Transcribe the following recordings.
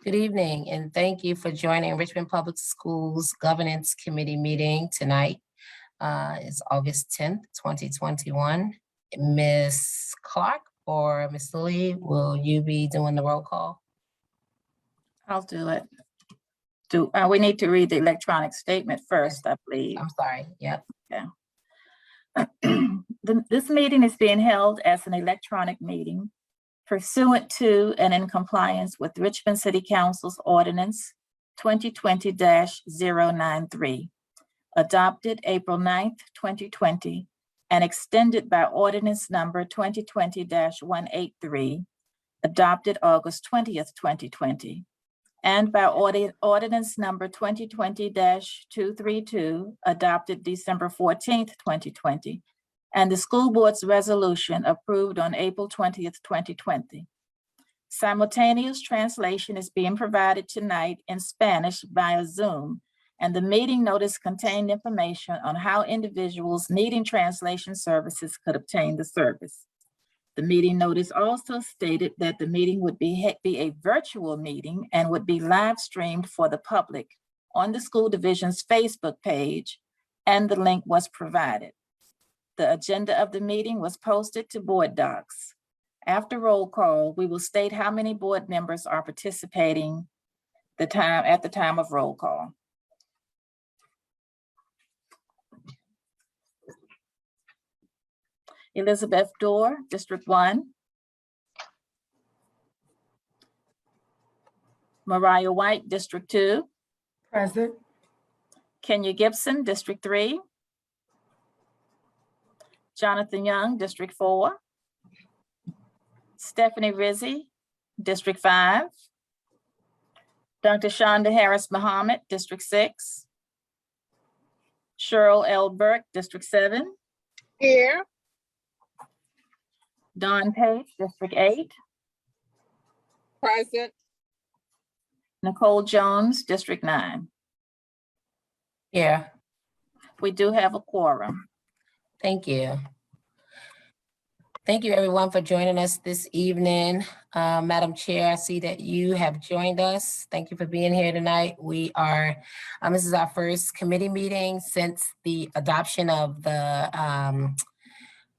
Good evening, and thank you for joining Richmond Public Schools Governance Committee meeting tonight. It's August 10th, 2021. Ms. Clark or Ms. Lee, will you be doing the roll call? I'll do it. We need to read the electronic statement first, I believe. I'm sorry, yep. Yeah. This meeting is being held as an electronic meeting pursuant to and in compliance with Richmond City Council's Ordinance 2020-093, adopted April 9th, 2020, and extended by Ordinance number 2020-183, adopted August 20th, 2020, and by Ordinance number 2020-232, adopted December 14th, 2020, and the school board's resolution approved on April 20th, 2020. Simultaneous translation is being provided tonight in Spanish via Zoom, and the meeting notice contained information on how individuals needing translation services could obtain the service. The meeting notice also stated that the meeting would be a virtual meeting and would be live streamed for the public on the school division's Facebook page, and the link was provided. The agenda of the meeting was posted to board docs. After roll call, we will state how many board members are participating at the time of roll call. Elizabeth Dorr, District 1. Mariah White, District 2. Present. Kenya Gibson, District 3. Jonathan Young, District 4. Stephanie Rizzi, District 5. Dr. Shonda Harris Muhammad, District 6. Cheryl L. Burke, District 7. Here. Dawn Page, District 8. Present. Nicole Jones, District 9. Yeah, We do have a quorum. thank you. Thank you everyone for joining us this evening. Madam Chair, I see that you have joined us. Thank you for being here tonight. We are, this is our first committee meeting since the adoption of the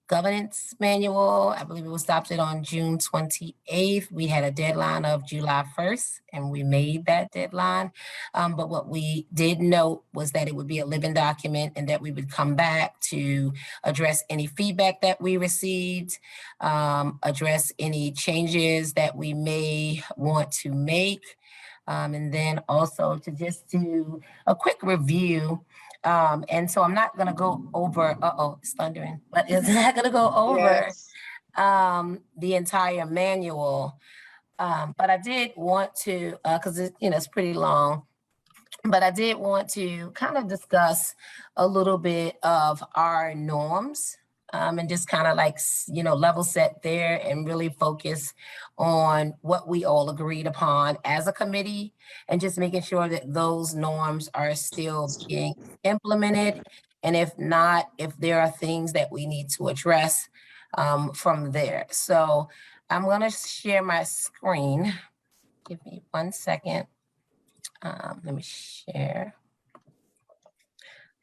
governance manual. I believe it was adopted on June 28th. We had a deadline of July 1st and we made that deadline. But what we did note was that it would be a living document and that we would come back to address any feedback that we received, address any changes that we may want to make, and then also to just do a quick review. And so I'm not gonna go over, it's thundering, but it's not gonna go over Yes. the entire manual. But I did want to, cause it's pretty long, but I did want to kind of discuss a little bit of our norms, and just kind of like, level set there and really focus on what we all agreed upon as a committee and just making sure that those norms are still being implemented. And if not, if there are things that we need to address from there. So I'm gonna share my screen. Give me 1 second. Let me share.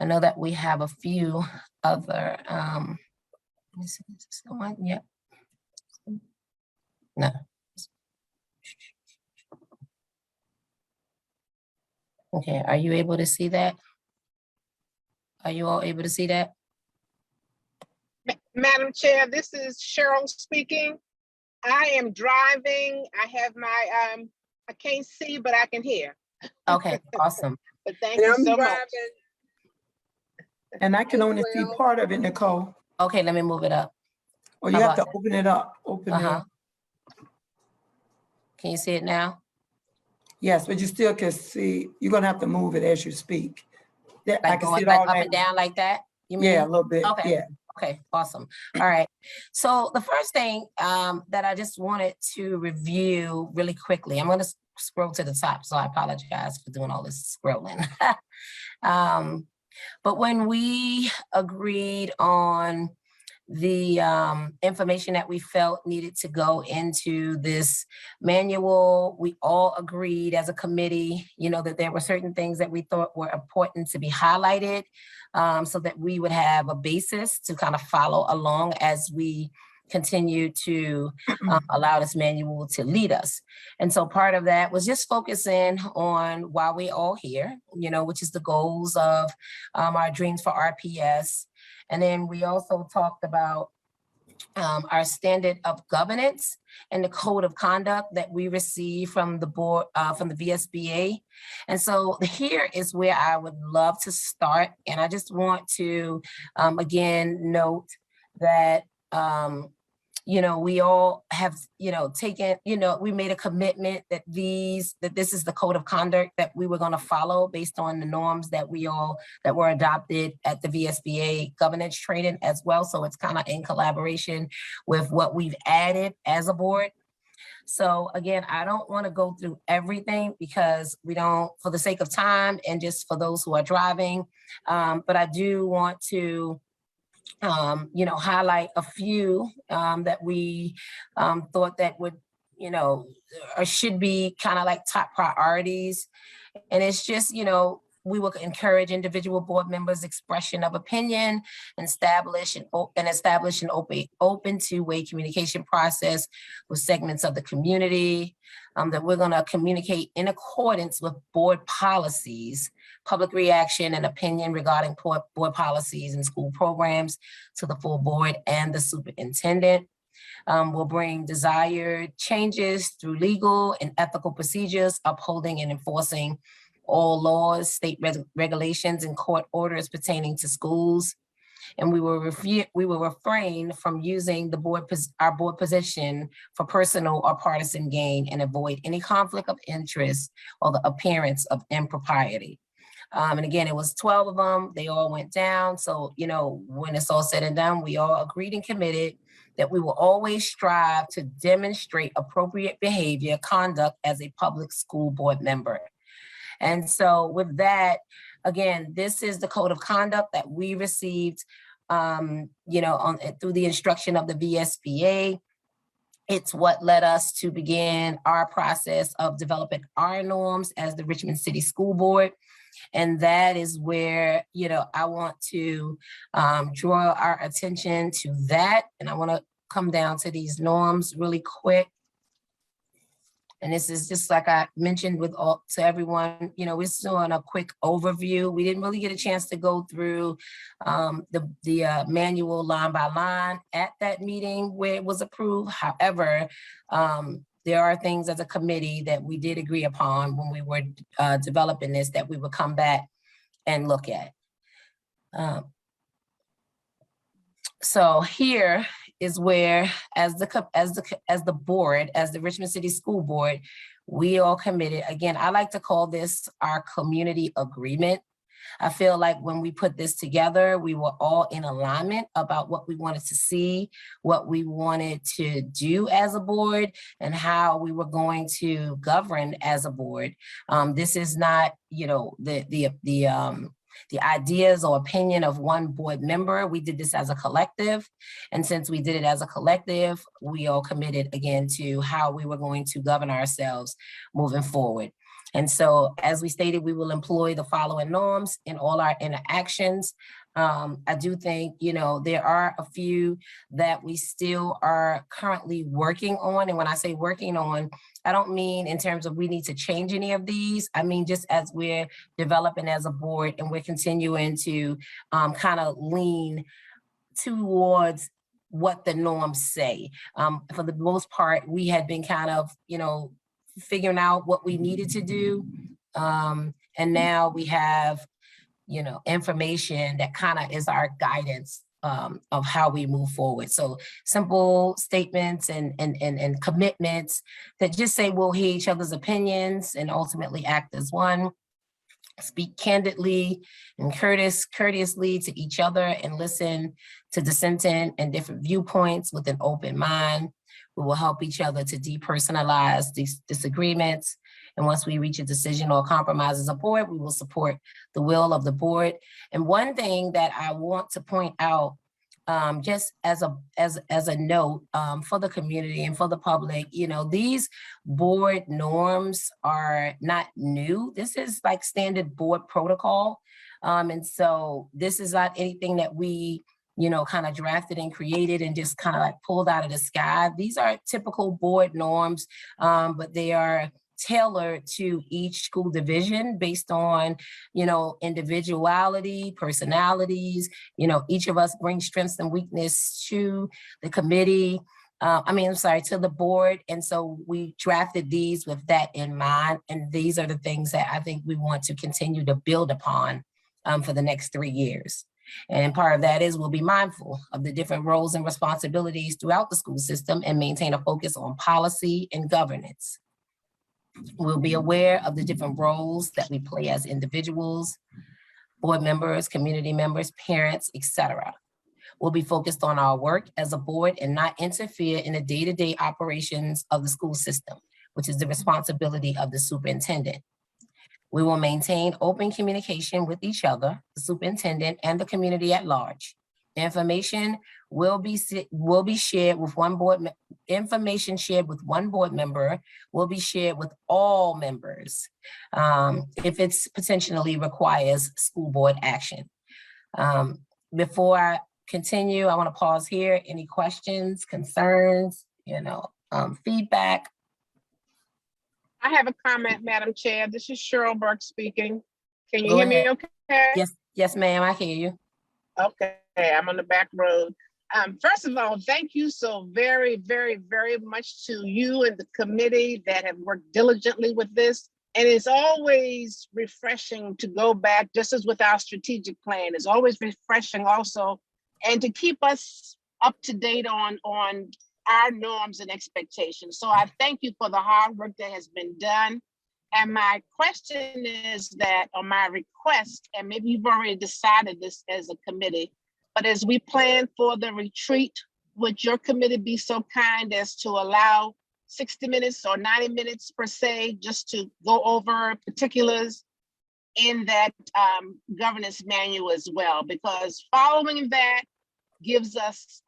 I know that we have a few other, let me see, is this the one? Yep. No. Okay, are you able to see that? Are you all able to see that? Madam Chair, this is Cheryl speaking. I am driving. I have my, I can't see, but I can hear. Okay, awesome. But thank you so much. And I can only see part of it, Nicole. Okay, let me move it up. Or you How have to about open it up. Open it up. Can you see it now? Yes, but you still can see. You're gonna have to move it as you speak. Yeah, I Like can see going it like all up now. and down like that? You mean? Yeah, a little bit. Okay. Yeah. Okay, awesome. All right. So the first thing that I just wanted to review really quickly, I'm going to scroll to the top, so I apologize for doing all this scrolling. But when we agreed on the information that we felt needed to go into this manual. We all agreed as a committee, that there were certain things that we thought were important to be highlighted, so that we would have a basis to kind of follow along as we continue to allow this manual to lead us. And so part of that was just focusing on why we're all here, which is the goals of our Dreams for RPS. And then we also talked about our standard of governance and the code of conduct that we receive from the board, from the VSBA. And so here is where I would love to start. And I just want to, again, note that, we all have, taken, we made a commitment that this is the code of conduct that we were going to follow based on the norms that were adopted at the VSBA governance training as well. So it's kind of in collaboration with what we've added as a board. So again, I don't want to go through everything because we don't, for the sake of time and just for those who are driving, but I do want to highlight a few that we thought that would, or should be kind of like top priorities. And it's just, we will encourage individual board members' expression of opinion and establish an open two-way communication process with segments of the community, that we're going to communicate in accordance with board policies, public reaction and opinion regarding board policies and school programs to the full board and the superintendent. We'll bring desired changes through legal and ethical procedures, upholding and enforcing all laws, state regulations, and court orders pertaining to schools. And we will refrain from using our board position for personal or partisan gain and avoid any conflict of interest or the appearance of impropriety. And again, it was 12 of them. They all went down. So, when it's all said and done, we all agreed and committed that we will always strive to demonstrate appropriate behavior, conduct as a public school board member. And so with that, again, this is the code of conduct that we received, through the instruction of the VSBA. It's what led us to begin our process of developing our norms as the Richmond City School Board. And that is where, I want to draw our attention to that. And I want to come down to these norms really quick. And this is just like I mentioned to everyone, we're just doing a quick overview. We didn't really get a chance to go through the manual line by line at that meeting where it was approved. However, there are things as a committee that we did agree upon when we were developing this that we would come back and look at. So here is where, as the board, as the Richmond City School Board, we all committed. Again, I like to call this our community agreement. I feel like when we put this together, we were all in alignment about what we wanted to see, what we wanted to do as a board, and how we were going to govern as a board. This is not, the ideas or opinion of one board member. We did this as a collective. And since we did it as a collective, we all committed again to how we were going to govern ourselves moving forward. And so, as we stated, we will employ the following norms in all our interactions. I do think, there are a few that we still are currently working on. And when I say working on, I don't mean in terms of we need to change any of these. I mean, just as we're developing as a board and we're continuing to kind of lean towards what the norms say. For the most part, we had been kind of, figuring out what we needed to do. And now we have, information that kind of is our guidance of how we move forward. So simple statements and commitments that just say we'll hear each other's opinions and ultimately act as one. Speak candidly and courteously to each other and listen to dissenting and different viewpoints with an open mind. We will help each other to depersonalize these disagreements. And once we reach a decision or compromise as a board, we will support the will of the board. And one thing that I want to point out just as a note for the community and for the public, these board norms are not new. This is like standard board protocol. And so this is not anything that we, kind of drafted and created and just kind of like pulled out of the sky. These are typical board norms, but they are tailored to each school division based on, individuality, personalities. Each of us brings strengths and weakness to the committee. To the board. And so we drafted these with that in mind. And these are the things that I think we want to continue to build upon for the next 3 years. And part of that is we'll be mindful of the different roles and responsibilities throughout the school system and maintain a focus on policy and governance. We'll be aware of the different roles that we play as individuals, board members, community members, parents, etc. We'll be focused on our work as a board and not interfere in the day-to-day operations of the school system, which is the responsibility of the superintendent. We will maintain open communication with each other, the superintendent, and the community at large. Information will be shared with one board. Information shared with one board member will be shared with all members if it's potentially requires school board action. Before I continue, I want to pause here. Any questions, concerns, feedback? I have a comment, Madam Chair. This is Cheryl Burke speaking. Can you Go hear me ahead. okay? Yes, ma'am, I hear you. Okay, I'm on the back road. First of all, thank you so very, very, very much to you and the committee that have worked diligently with this. And it's always refreshing to go back, just as with our strategic plan, it's always refreshing also, and to keep us up to date on our norms and expectations. So I thank you for the hard work that has been done. And my question is that, or my request, and maybe you've already decided this as a committee, but as we plan for the retreat, would your committee be so kind as to allow 60 minutes or 90 minutes per se, just to go over particulars in that governance manual as well? Because following that gives us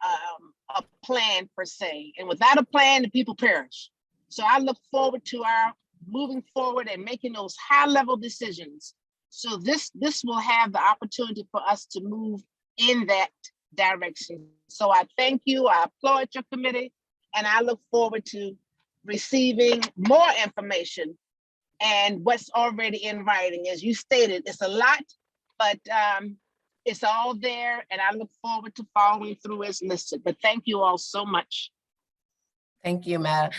a plan per se, and without a plan, the people perish. So I look forward to our moving forward and making those high-level decisions. So this will have the opportunity for us to move in that direction. So I thank you, I applaud your committee, and I look forward to receiving more information and what's already in writing. As you stated, it's a lot, but it's all there, and I look forward to following through as listed. But thank you all so much. Thank you, Madam.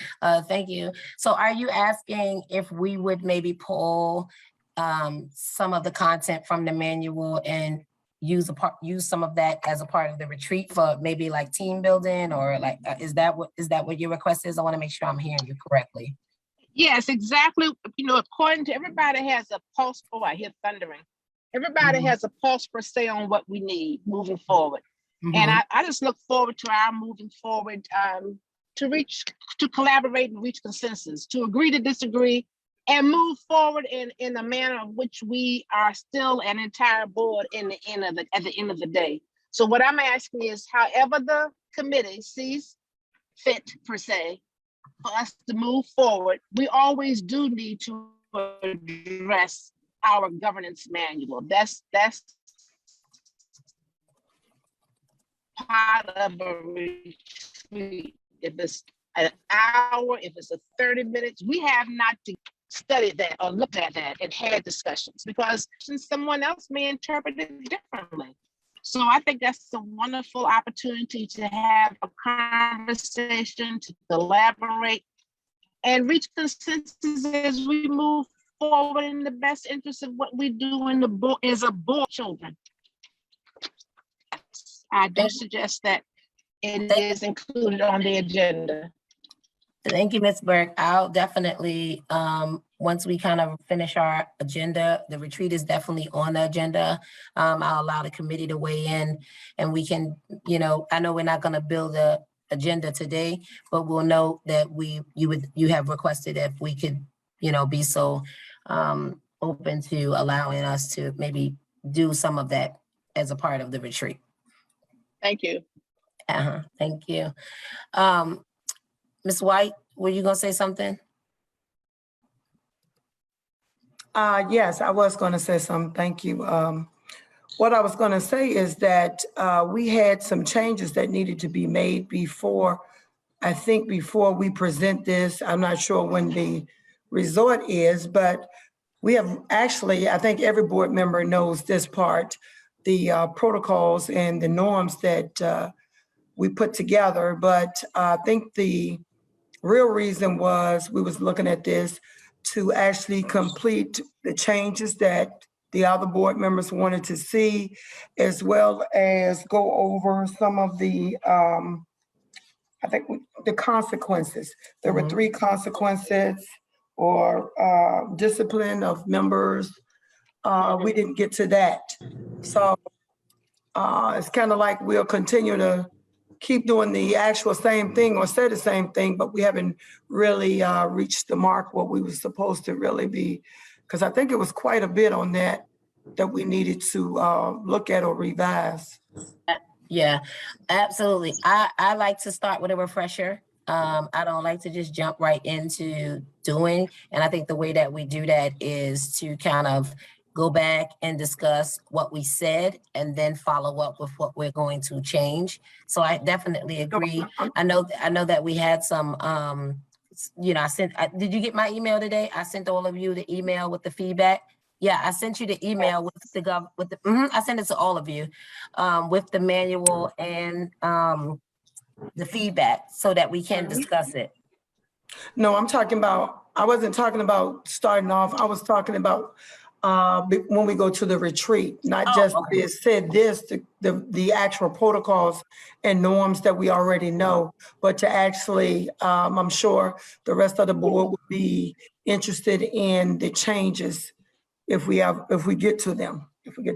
Thank you. So are you asking if we would maybe pull some of the content from the manual and use some of that as a part of the retreat for maybe like team building, or like, is that what your request is? I want to make sure I'm hearing you correctly. Yes, exactly. According to everybody has a pulse. Oh, I hear thundering. Everybody has a pulse per se on what we need moving forward. And I just look forward to our moving forward to collaborate and reach consensus, to agree to disagree, and move forward in a manner of which we are still an entire board at the end of the day. So what I'm asking is, however the committee sees fit per se, for us to move forward, we always do need to address our governance manual. That's part of a retreat. If it's an hour, if it's a 30 minutes, we have not to study that or look at that and had discussions, because someone else may interpret it differently. So I think that's a wonderful opportunity to have a conversation, to collaborate, and reach consensus as we move forward in the best interest of what we do in the board as a board, children. I do suggest that it is included on the agenda. Thank you, Ms. Burke. I'll definitely, once we kind of finish our agenda, the retreat is definitely on the agenda. I'll allow the committee to weigh in, and we can, I know we're not going to build a agenda today, but we'll note that you have requested if we could, be so open to allowing us to maybe do some of that as a part of the retreat. Thank you. Thank you. Ms. White, were you gonna say something? Yes, I was going to say something. Thank you. What I was going to say is that we had some changes that needed to be made before, I think before we present this. I'm not sure when the resort is, but we have actually, I think every board member knows this part, the protocols and the norms that we put together. But I think the real reason was we was looking at this to actually complete the changes that the other board members wanted to see, as well as go over some of the, I think the consequences. There were 3 consequences or discipline of members. We didn't get to that. So it's kind of like we'll continue to keep doing the actual same thing or say the same thing, but we haven't really reached the mark what we were supposed to really be. Because I think it was quite a bit on that we needed to look at or revise. Yeah, absolutely. I like to start with a refresher. I don't like to just jump right into doing. And I think the way that we do that is to kind of go back and discuss what we said and then follow up with what we're going to change. So I definitely agree. I know that we had some, you know, did you get my email today? I sent all of you the email with the feedback. Yeah, I sent you the email with the I sent it to all of you with the manual and the feedback so that we can discuss it. No, I wasn't talking about starting off. I was talking about when we go to the retreat, not just it said this, the actual protocols and norms that we already know, but to actually, I'm sure the rest of the board would be interested in the changes if we get to them,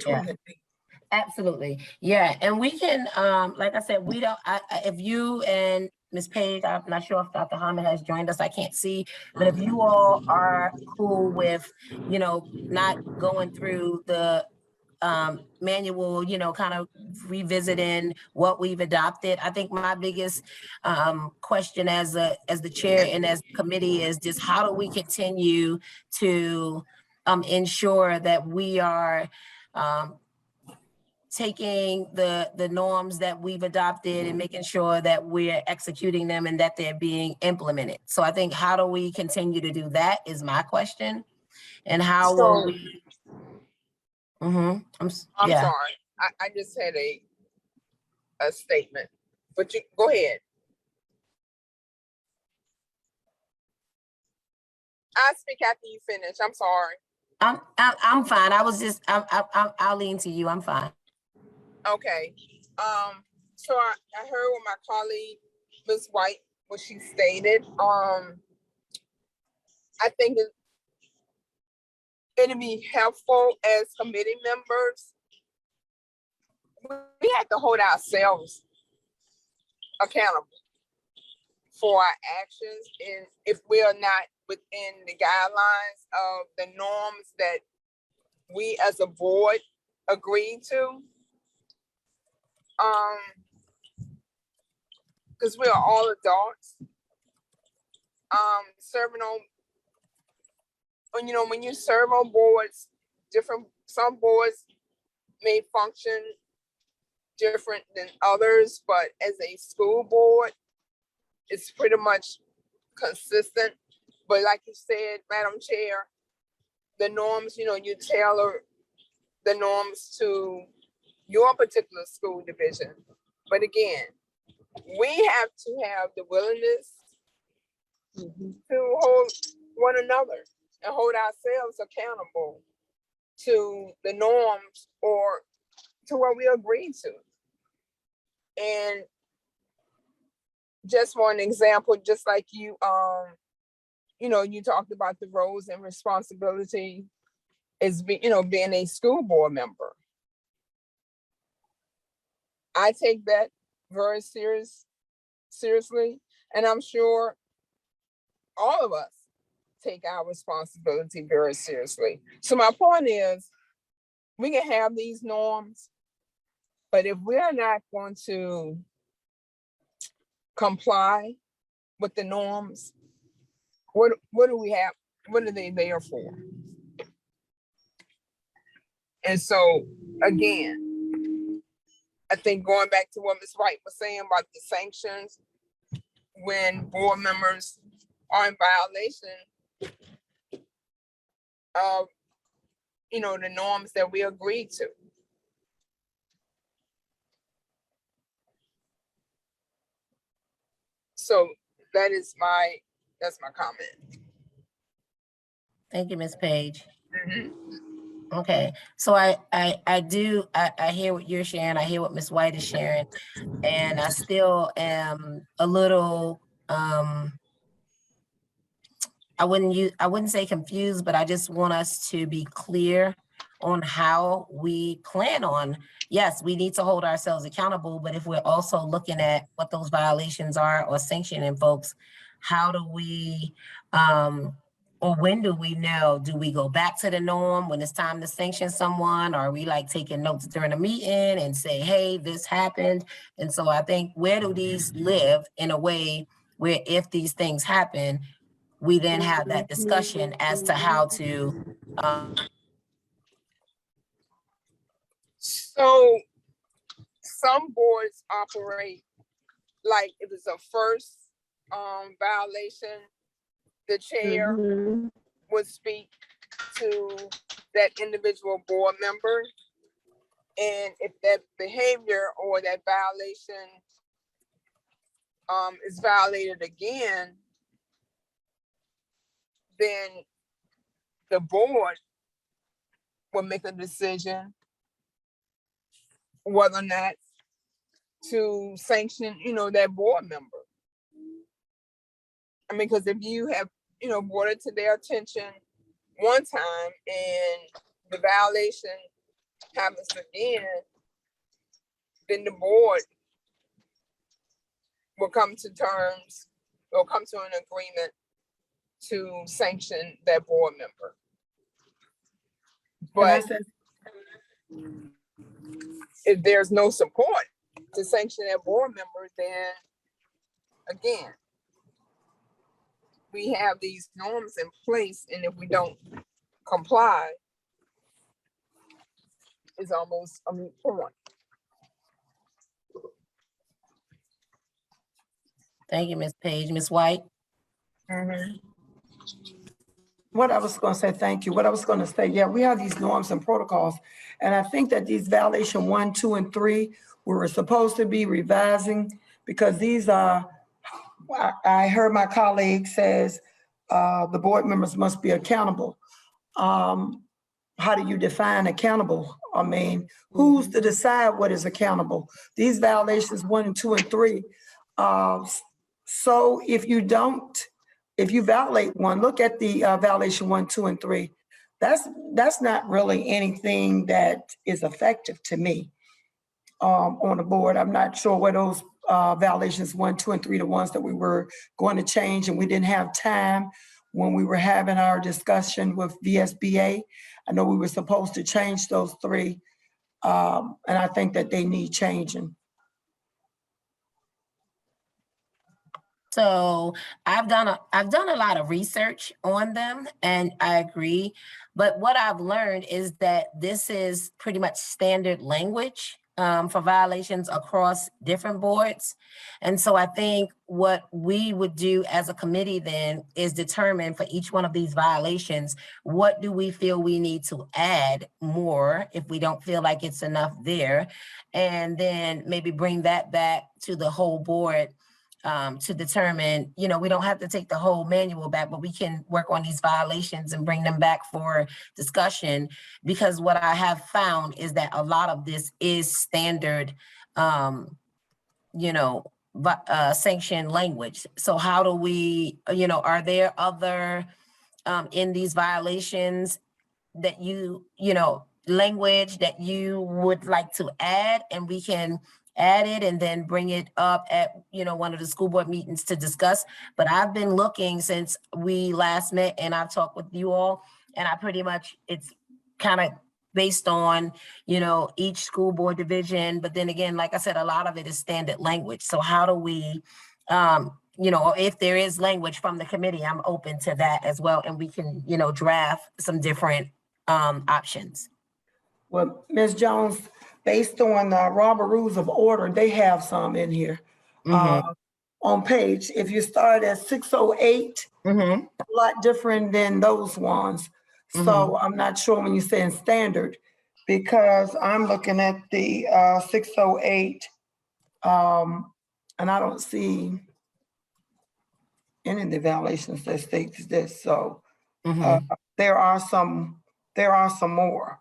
Yeah. Absolutely. Yeah. And we can, like I said, we don't, if you and Ms. Page, I'm not sure if Dr. Harmon has joined us, I can't see, but if you all are cool with, you know, not going through the manual, you know, kind of revisiting what we've adopted. I think my biggest question as the chair and as the committee is just how do we continue to ensure that we are taking the norms that we've adopted and making sure that we're executing them and that they're being implemented. So I think how do we continue to do that is my question. And how will we? I'm sorry. I just had a statement, but you go ahead. I'll speak after you finish. I'm sorry. I'm fine. I'll lean to you. I'm fine. Okay. So I heard what my colleague, Ms. White, what she stated. I think it'd be helpful as committee members. We have to hold ourselves accountable for our actions, and if we are not within the guidelines of the norms that we as a board agreed to, because we are all adults, serving on, you know, when you serve on boards, some boards may function different than others, but as a school board, it's pretty much consistent. But like you said, Madam Chair, the norms, you know, you tailor the norms to your particular school division. But again, we have to have the willingness to hold one another and hold ourselves accountable to the norms or to what we agreed to. And just one example, just like you, you know, you talked about the roles and responsibility as being a school board member. I take that very seriously, and I'm sure all of us take our responsibility very seriously. So my point is, we can have these norms, But if we are not going to comply with the norms, what do we have? What are they there for? And so again, I think going back to what Ms. White was saying about the sanctions, when board members are in violation of, you know, the norms that we agreed to. So that's my comment. Thank you, Ms. Page. Mhm. Okay, so I hear what you're sharing. I hear what Ms. White is sharing. And I still am a little, I wouldn't say confused, but I just want us to be clear on how we plan on, yes, we need to hold ourselves accountable, but if we're also looking at what those violations are or sanctioning folks, how do we, or when do we know? Do we go back to the norm when it's time to sanction someone? Or are we like taking notes during a meeting and say, hey, this happened? And so I think, where do these live in a way where if these things happen, we then have that discussion as to how to, So some boards operate like if it's a first violation, the chair would speak to that individual board member. And if that behavior or that violation is violated again, then the board will make a decision whether or not to sanction, you know, that board member. I mean, because if you have, you know, brought it to their attention one time and the violation happens again, then the board will come to terms or come to an agreement to sanction that board member. And I But said, if there's no support to sanction that board member, then again, we have these norms in place, and if we don't comply, it's almost a moot point. thank you, Ms. Page. Ms. White? what I was going to say, thank you. What I was going to say, yeah, we have these norms and protocols. And I think that these violation 1, 2, and 3, we were supposed to be revising because these are, I heard my colleague says, the board members must be accountable. How do you define accountable? I mean, who's to decide what is accountable? These violations 1 and 2 and 3. So if you violate one, look at the violation 1, 2, and 3. That's not really anything that is effective to me on the board. I'm not sure what those violations 1, 2, and 3, the ones that we were going to change, and we didn't have time when we were having our discussion with VSBA. I know we were supposed to change those 3, and I think that they need changing. So I've done a lot of research on them, and I agree. But what I've learned is that this is pretty much standard language for violations across different boards. And so I think what we would do as a committee then is determine for each one of these violations, what do we feel we need to add more if we don't feel like it's enough there, and then maybe bring that back to the whole board to determine, you know, we don't have to take the whole manual back, but we can work on these violations and bring them back for discussion. Because what I have found is that a lot of this is standard, you know, sanction language. So how do we, you know, are there other in these violations that you know, language that you would like to add, and we can add it and then bring it up at, you know, one of the school board meetings to discuss. But I've been looking since we last met and I've talked with you all, and I pretty much, it's kind of based on, you know, each school board division. But then again, like I said, a lot of it is standard language. So how do we, you know, if there is language from the committee, I'm open to that as well. And we can, you know, draft some different options. Well, Ms. Jones, based on Robert Rules of Order, they have some in here. On page, if you start at 608, a lot different than those ones. So I'm not sure when you're saying standard, because I'm looking at the 608, and I don't see any of the violations that states this. So there are some more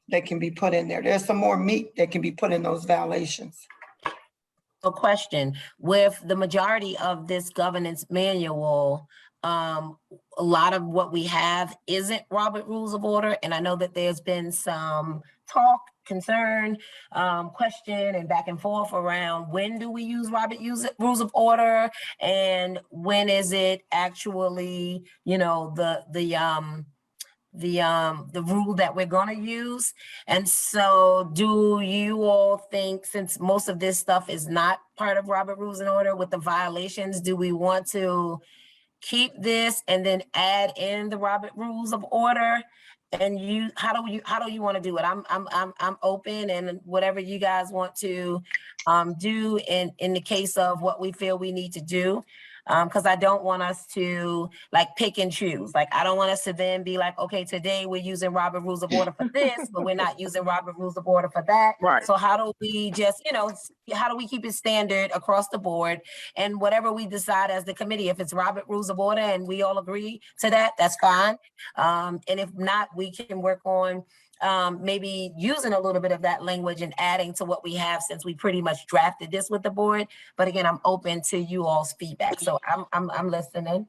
that can be put in there. There's some more meat that can be put in those violations. A question, with the majority of this governance manual, a lot of what we have isn't Robert Rules of Order. And I know that there's been some talk, concern, question and back and forth around when do we use Rules of Order and when is it actually, you know, the rule that we're going to use. And so do you all think, since most of this stuff is not part of Robert Rules and Order with the violations, do we want to keep this and then add in the Robert Rules of Order? And how do you want to do it? I'm open, and whatever you guys want to do in the case of what we feel we need to do. Because I don't want us to like pick and choose. Like, I don't want us to then be like, okay, today we're using Robert Rules of Order for this, but we're not using Robert Rules of Order for that. Right. So how do we just, you know, how do we keep it standard across the board? And whatever we decide as the committee, if it's Robert Rules of Order and we all agree to that, that's fine. And if not, we can work on maybe using a little bit of that language and adding to what we have, since we pretty much drafted this with the board. But again, I'm open to you all's feedback. So I'm listening.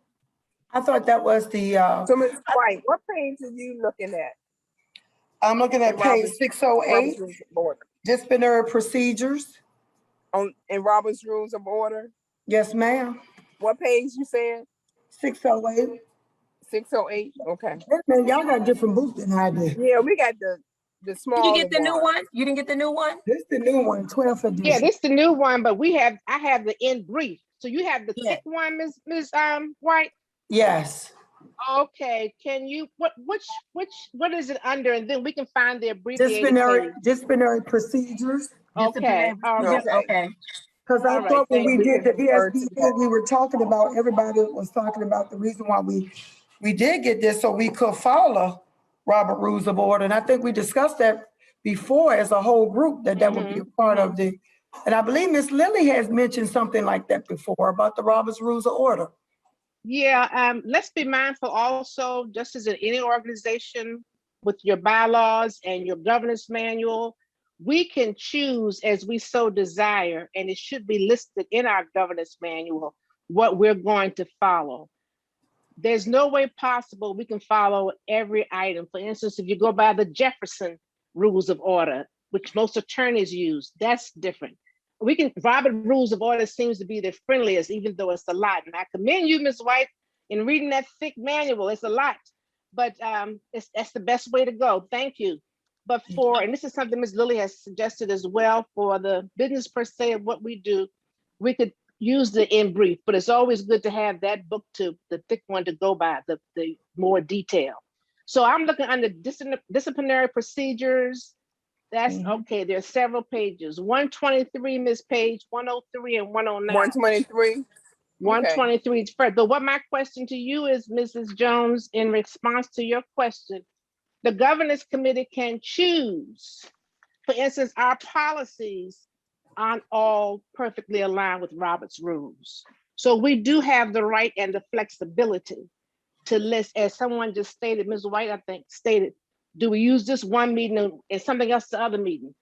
I thought that was the, So Ms. White, what page are you looking at? I'm looking at In page Robert's- 608, Robert's Rules of Order. disciplinary procedures. In Robert's Rules of Order? Yes, ma'am. What page you said? 608. 608, okay. Wait a minute, y'all got different books than I do. Yeah, we got the small. Did you get the new one? You didn't get the new one? This is the new one, 12th edition. Yeah, this is the new one, but I have the in brief. So you have the Yeah. thick one, Ms. White? Yes. Okay, can you, what is it under? And then we can find the abbreviated page. Disciplinary procedures. Okay, all right. Okay. Because I All right, thought when we thank did the you. VSBA, we were talking about, everybody was talking about the reason why we did get this, so we could follow Robert Rules of Order. And I think we discussed that before as a whole group, that would be a part of the, and I believe Miss Lily has mentioned something like that before about the Robert's Rules of Order. Yeah, let's be mindful also, just as in any organization with your bylaws and your governance manual, we can choose as we so desire, and it should be listed in our governance manual, what we're going to follow. There's no way possible we can follow every item. For instance, if you go by the Jefferson Rules of Order, which most attorneys use, that's different. Robert Rules of Order seems to be the friendliest, even though it's a lot. And I commend you, Ms. White, in reading that thick manual. It's a lot, but that's the best way to go. Thank you. But and this is something Ms. Lily has suggested as well, for the business per se of what we do, we could use the in brief, but it's always good to have that book, to the thick one, to go by, the more detail. So I'm looking under disciplinary procedures. That's okay. There's several pages. 123, Ms. Page, 103 and 109. 123. 123 is first. But what my question to you is, Mrs. Jones, in response to your question, the governance committee can choose. For instance, our policies aren't all perfectly aligned with Robert's rules. So we do have the right and the flexibility to list, as someone just stated, Ms. White, I think, stated, do we use this one meeting and something else the other meeting?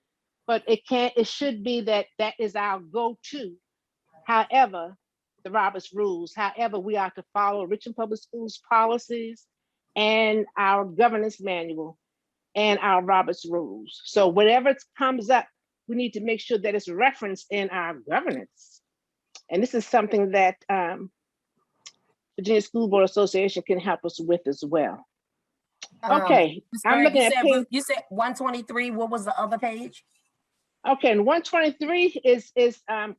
But it should be that is our go-to. However, the Robert's rules, however, we are to follow Richmond Public Schools policies and our governance manual and our Robert's rules. So whatever comes up, we need to make sure that it's referenced in our governance. And this is something that Virginia School Board Association can help us with as well. Okay, Ms. I'm Grant, looking at page, you said 123, what was the other page? okay, and 123 is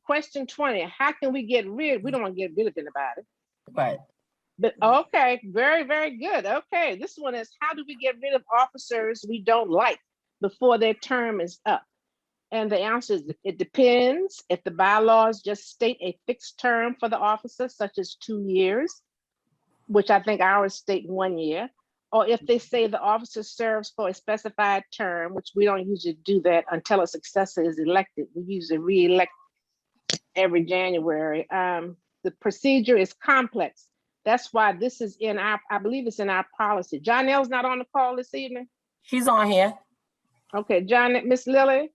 question 20. How can we get rid? We don't want to get rid of anybody. Right. But okay, very, very good. Okay, this one is how do we get rid of officers we don't like before their term is up? And the answer is it depends. If the bylaws just state a fixed term for the officer, such as 2 years, which I think ours state 1 year, or if they say the officer serves for a specified term, which we don't usually do that until a successor is elected. We usually re-elect every January. The procedure is complex. That's why this is in our, I believe it's in our policy. Jonelle's not on the call this evening. She's on here. Okay, Miss Lily.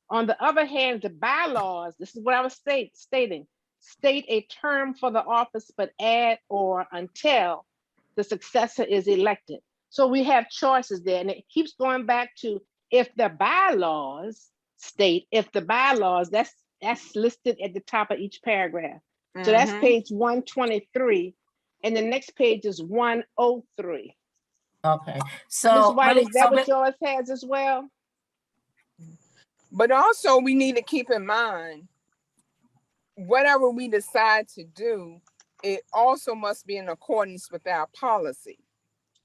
On the other hand, the bylaws, this is what I was stating, state a term for the office, but add or until the successor is elected. So we have choices there, and it keeps going back to if the bylaws state, if the bylaws, that's listed at the top of each paragraph. So that's page 123, and the next page is 103. Okay. Ms. So, White, is that what yours has as well? But also we need to keep in mind, whatever we decide to do, it also must be in accordance with our policy.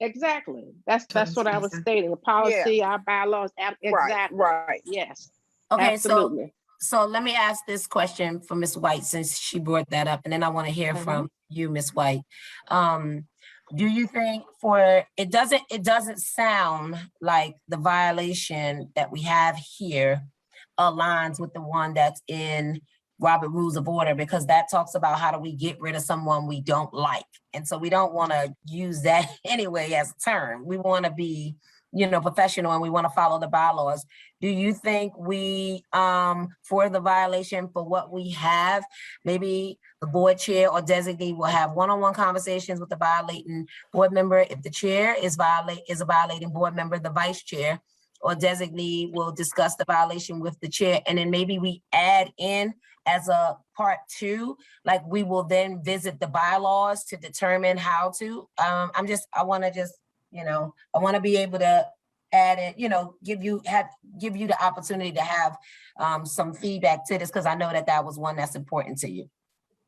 Exactly. That's what I was stating. The policy, our bylaws, exactly. Right. Yes. okay, Absolutely. so let me ask this question for Ms. White, since she brought that up, and then I want to hear from you, Ms. White. Do you think it doesn't sound like the violation that we have here aligns with the one that's in Robert Rules of Order, because that talks about how do we get rid of someone we don't like. And so we don't want to use that anyway as a term. We want to be, professional, and we want to follow the bylaws. Do you think we, for the violation for what we have, maybe the board chair or designee will have one-on-one conversations with the violating board member? If the chair is a violating board member, the vice chair or designee will discuss the violation with the chair, and then maybe we add in as a part 2, like we will then visit the bylaws to determine how to. I want to be able to add it, give you the opportunity to have some feedback to this, because I know that was one that's important to you.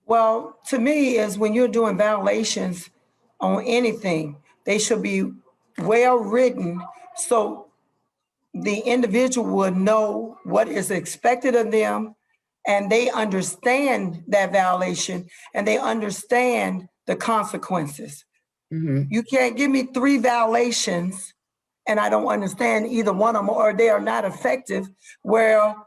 Well, to me, is when you're doing violations on anything, they should be well written so the individual would know what is expected of them, and they understand that violation and they understand the consequences. You can't give me 3 violations and I don't understand either one of them, or they are not effective. Well,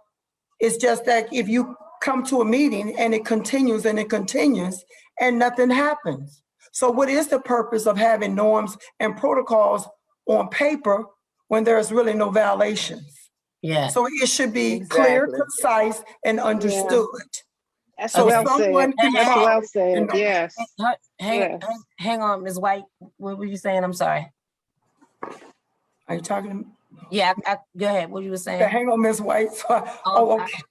it's just that if you come to a meeting and it continues and nothing happens. So what is the purpose of having norms and protocols on paper when there's really no violations? Yeah. So it should be clear, concise, and understood. That's So well said. someone can That's follow. well said. Yes. Hang on, Ms. White. What were you saying? I'm sorry. Are you talking to me? Yeah, go ahead. What you were saying? Okay, hang on, Ms. White. Okay.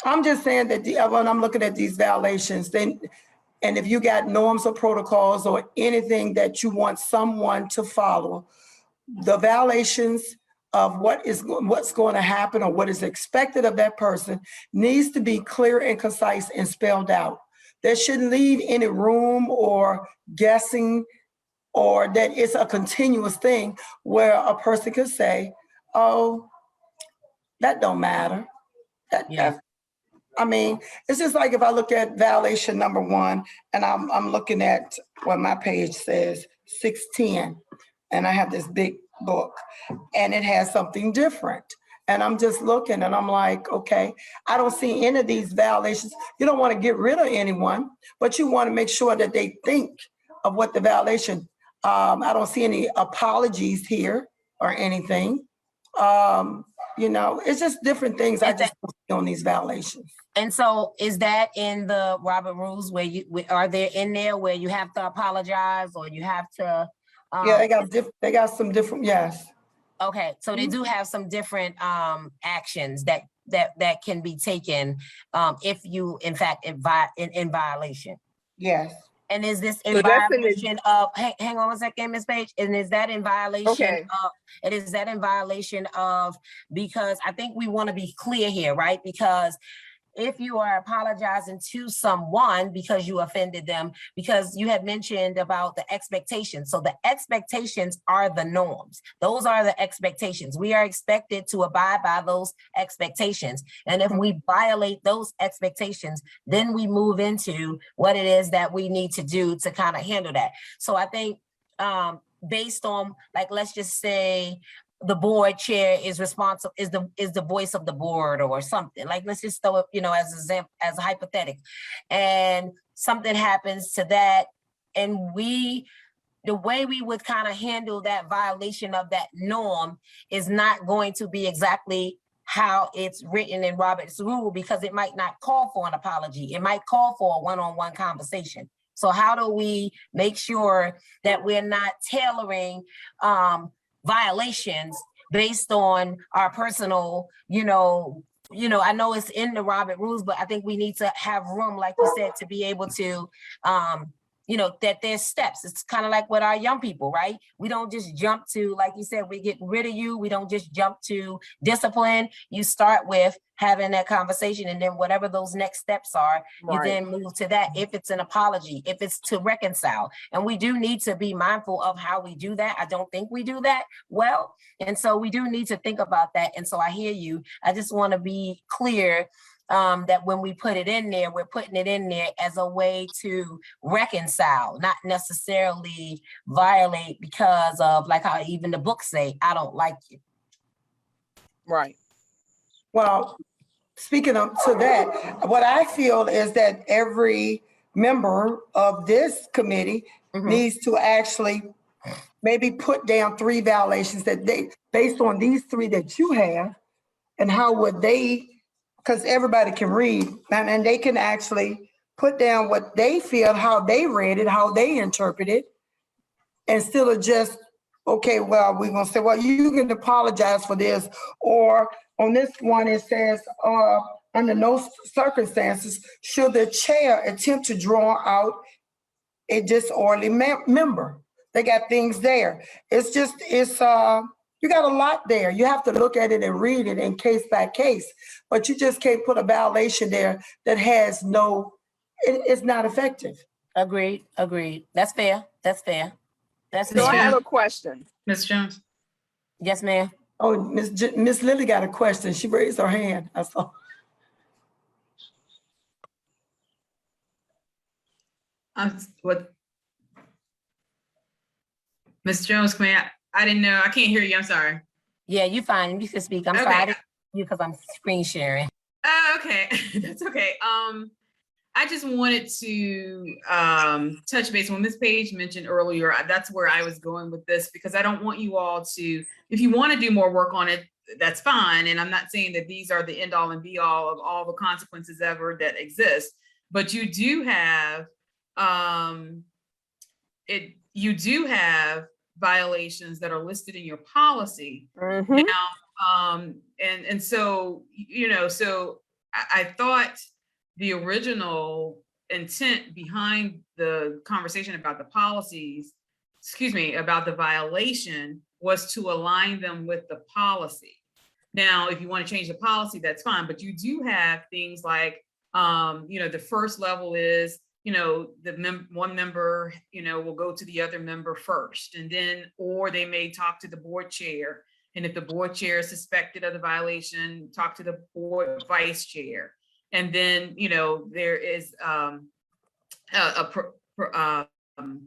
I'm just saying that when I'm looking at these violations, and if you got norms or protocols or anything that you want someone to follow, the violations of what's going to happen or what is expected of that person needs to be clear and concise and spelled out. There shouldn't leave any room or guessing, or that it's a continuous thing where a person could say, oh, that don't matter. It's just like if I look at violation number 1 and I'm looking at what my page says, 610, and I have this big book and it has something different. And I'm just looking and I'm like, okay, I don't see any of these violations. You don't want to get rid of anyone, but you want to make sure that they think of what the violation. I don't see any apologies here or anything. It's just different things I just see on these violations. And so is that in the Robert Rules are they in there where you have to apologize or you have to? Yeah, they got some different, yes. Okay, so they do have some different actions that can be taken if you in fact in violation. Yes. And is this in So that's in the- violation of, hang on one second, Ms. Page, and is that in violation Okay. of, and is that in violation of, because I think we want to be clear here, right? Because if you are apologizing to someone because you offended them, because you had mentioned about the expectations. So the expectations are the norms. Those are the expectations. We are expected to abide by those expectations. And if we violate those expectations, then we move into what it is that we need to do to kind of handle that. So I think based on, like, let's just say, the board chair is responsible, is the voice of the board or something. Like, let's just throw it, as an example, as a hypothetical. And something happens to that, and the way we would kind of handle that violation of that norm is not going to be exactly how it's written in Robert's rule, because it might not call for an apology. It might call for a one-on-one conversation. So how do we make sure that we're not tailoring violations based on our personal, I know it's in the Robert rules, but I think we need to have room, like you said, to be able to, that there's steps. It's kind of like with our young people, right? We don't just jump to, like you said, we get rid of you. We don't just jump to discipline. You start with having that conversation, and then whatever those next steps are, you Right. then move to that. If it's an apology, if it's to reconcile. And we do need to be mindful of how we do that. I don't think we do that well. And so we do need to think about that. And so I hear you. I just want to be clear that when we put it in there, we're putting it in there as a way to reconcile, not necessarily violate because of, like how even the books say, I don't like you. Right. Well, speaking of to that, what I feel is that every member of this committee needs to actually maybe put down 3 violations that they, based on these 3 that you have, and how would they, because everybody can read, and they can actually put down what they feel, how they read it, how they interpret it, instead of just, okay, well, we're gonna say, well, you can apologize for this, or on this one, it says, under no circumstances should the chair attempt to draw out a disorderly member. They got things there. It's you got a lot there. You have to look at it and read it in case by case, but you just can't put a violation there that has it's not effective. Agreed. That's fair. So I have a question. Ms. Jones? Yes, ma'am. Oh, Miss Lily got a question. She raised her hand. I saw. What? Ms. Jones, I didn't know. I can't hear you. I'm sorry. Yeah, you fine. You can speak. I'm Okay. sorry. I didn't hear you because I'm screen sharing. Okay. That's okay. I just wanted to touch base when Ms. Page mentioned earlier. That's where I was going with this, because I don't want you all to, if you want to do more work on it, that's fine. And I'm not saying that these are the end all and be all of all the consequences ever that exist, but you do have violations that are listed in your policy now. And so, so I thought the original intent behind the conversation about the policies, about the violation, was to align them with the policy. Now, if you want to change the policy, that's fine, but you do have things like, the first level is, one member, will go to the other member first, and then, or they may talk to the board chair. And if the board chair is suspected of the violation, talk to the board vice chair. And then, there is a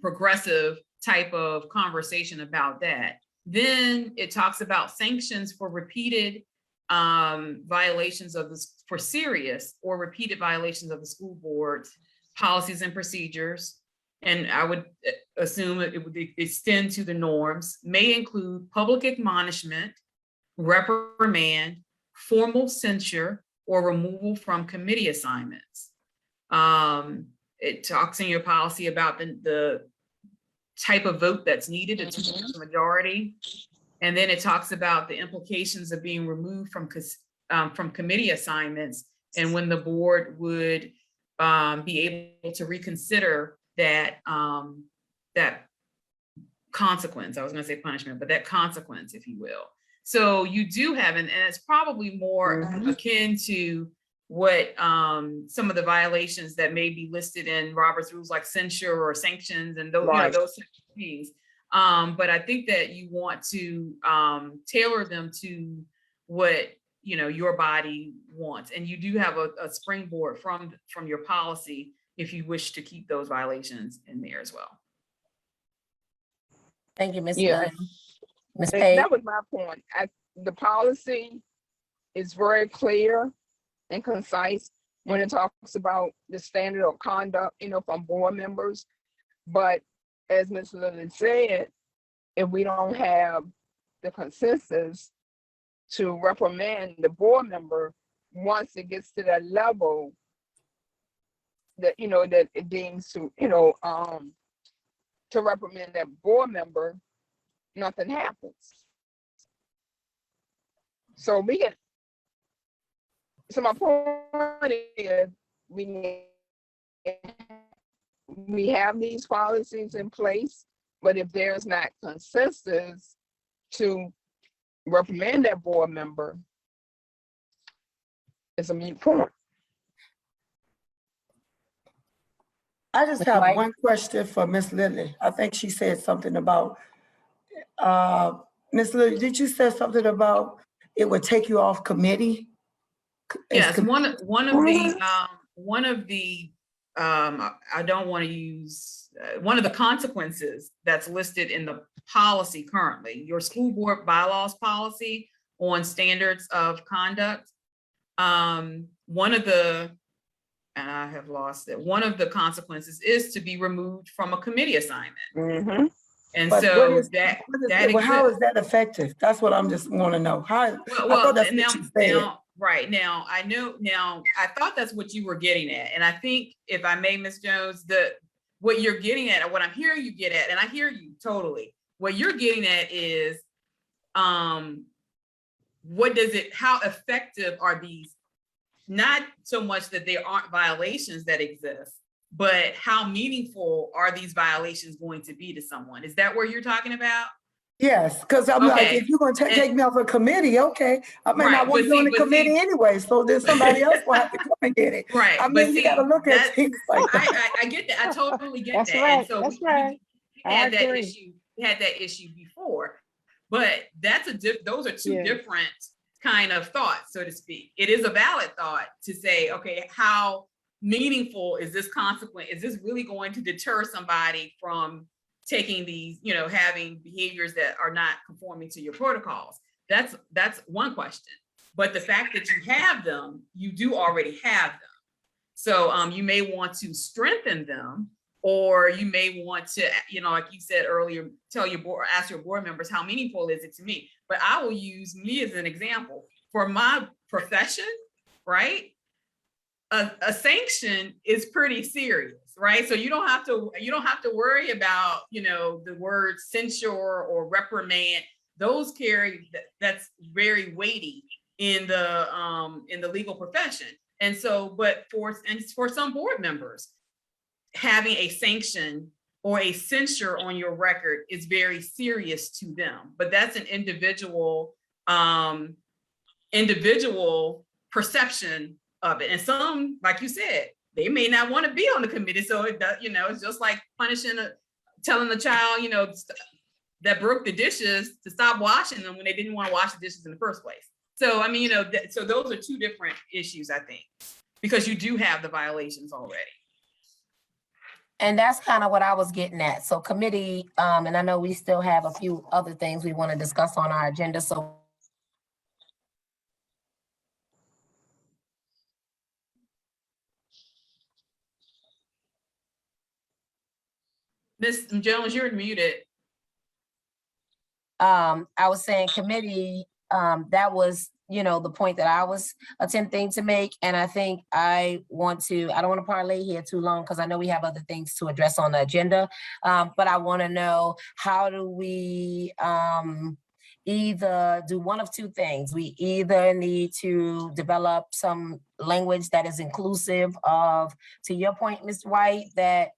progressive type of conversation about that. Then it talks about sanctions for repeated violations of for serious or repeated violations of the school board's policies and procedures. And I would assume it would extend to the norms, may include public admonishment, reprimand, formal censure, or removal from committee assignments. It talks in your policy about the type of vote that's needed, a 2/3 majority. And then it talks about the implications of being removed from committee assignments, and when the board would be able to reconsider that that consequence. I was going to say punishment, but that consequence, if you will. So you do have, and it's probably more akin to what some of the violations that may be listed in Robert's rules, like censure or sanctions and those, Right. those things. But I think that you want to tailor them to what your body wants, and you do have a springboard from your policy if you wish to keep those violations in there as well. Thank you, Ms. Yeah. Ms. And Page. that was my point. The policy is very clear and concise when it talks about the standard of conduct, from board members. But as Ms. Lilly said, if we don't have the consensus to reprimand the board member, once it gets to that level that, that it deems to, to reprimand that board member, nothing happens. So my point is, we have these policies in place, but if there's not consensus to reprimand that board member, it's a moot point. I just Ms. have White? one question for Ms. Lilly. I think she said something about, Ms. Lilly, did you say something about it would take you off committee? Yes, one of the I don't want to use one of the consequences that's listed in the policy currently, your school board bylaws policy on standards of conduct. One of the, and I have lost it, one of the consequences is to be removed from a committee assignment. And But so what is- that Well, how exists. is that effective? That's what I'm just want to know. How? I Well, thought that's now, what you said. right now, I know now, I thought that's what you were getting at. And I think, if I may, Ms. Jones, what you're getting at, or what I'm hearing you get at, and I hear you totally, what you're getting at is, how effective are these? Not so much that there aren't violations that exist, but how meaningful are these violations going to be to someone? Is that what you're talking about? Yes, because I'm like, Okay. if you're going to take me off a committee, okay, I may Right, not want but to be on the see- but committee see- anyway, so then somebody else will have to come and get it. Right. I but mean, you see, got to look at that's- things like that. I get that. I totally get That's that. right, And so that's we right. I had that agree. issue. We had that issue before, but those are two Yes. different kind of thoughts, so to speak. It is a valid thought to say, okay, how meaningful is this consequence? Is this really going to deter somebody from taking these, having behaviors that are not conforming to your protocols? That's one question. But the fact that you have them, you do already have them. So you may want to strengthen them, or you may want to, like you said earlier, ask your board members, how meaningful is it to me? But I will use me as an example. For my profession, right? A sanction is pretty serious, right? So you don't have to worry about, the word censure or reprimand. Those that's very weighty in the legal profession. And so, but for some board members, having a sanction or a censure on your record is very serious to them. But that's an individual perception of it. And some, like you said, they may not want to be on the committee. So it does, it's just like telling the child, that broke the dishes to stop washing them when they didn't want to wash the dishes in the first place. So, I mean, so those are two different issues, I think, because you do have the violations already. And that's kind of what I was getting at. So committee, and I know we still have a few other things we want to discuss on our agenda. So Ms. Jones, you're muted. I was saying committee, that was, the point that I was attempting to make. And I think I don't want to parlay here too long because I know we have other things to address on the agenda. But I want to know, how do we either do one of two things? We either need to develop some language that is inclusive of, to your point, Ms. White, that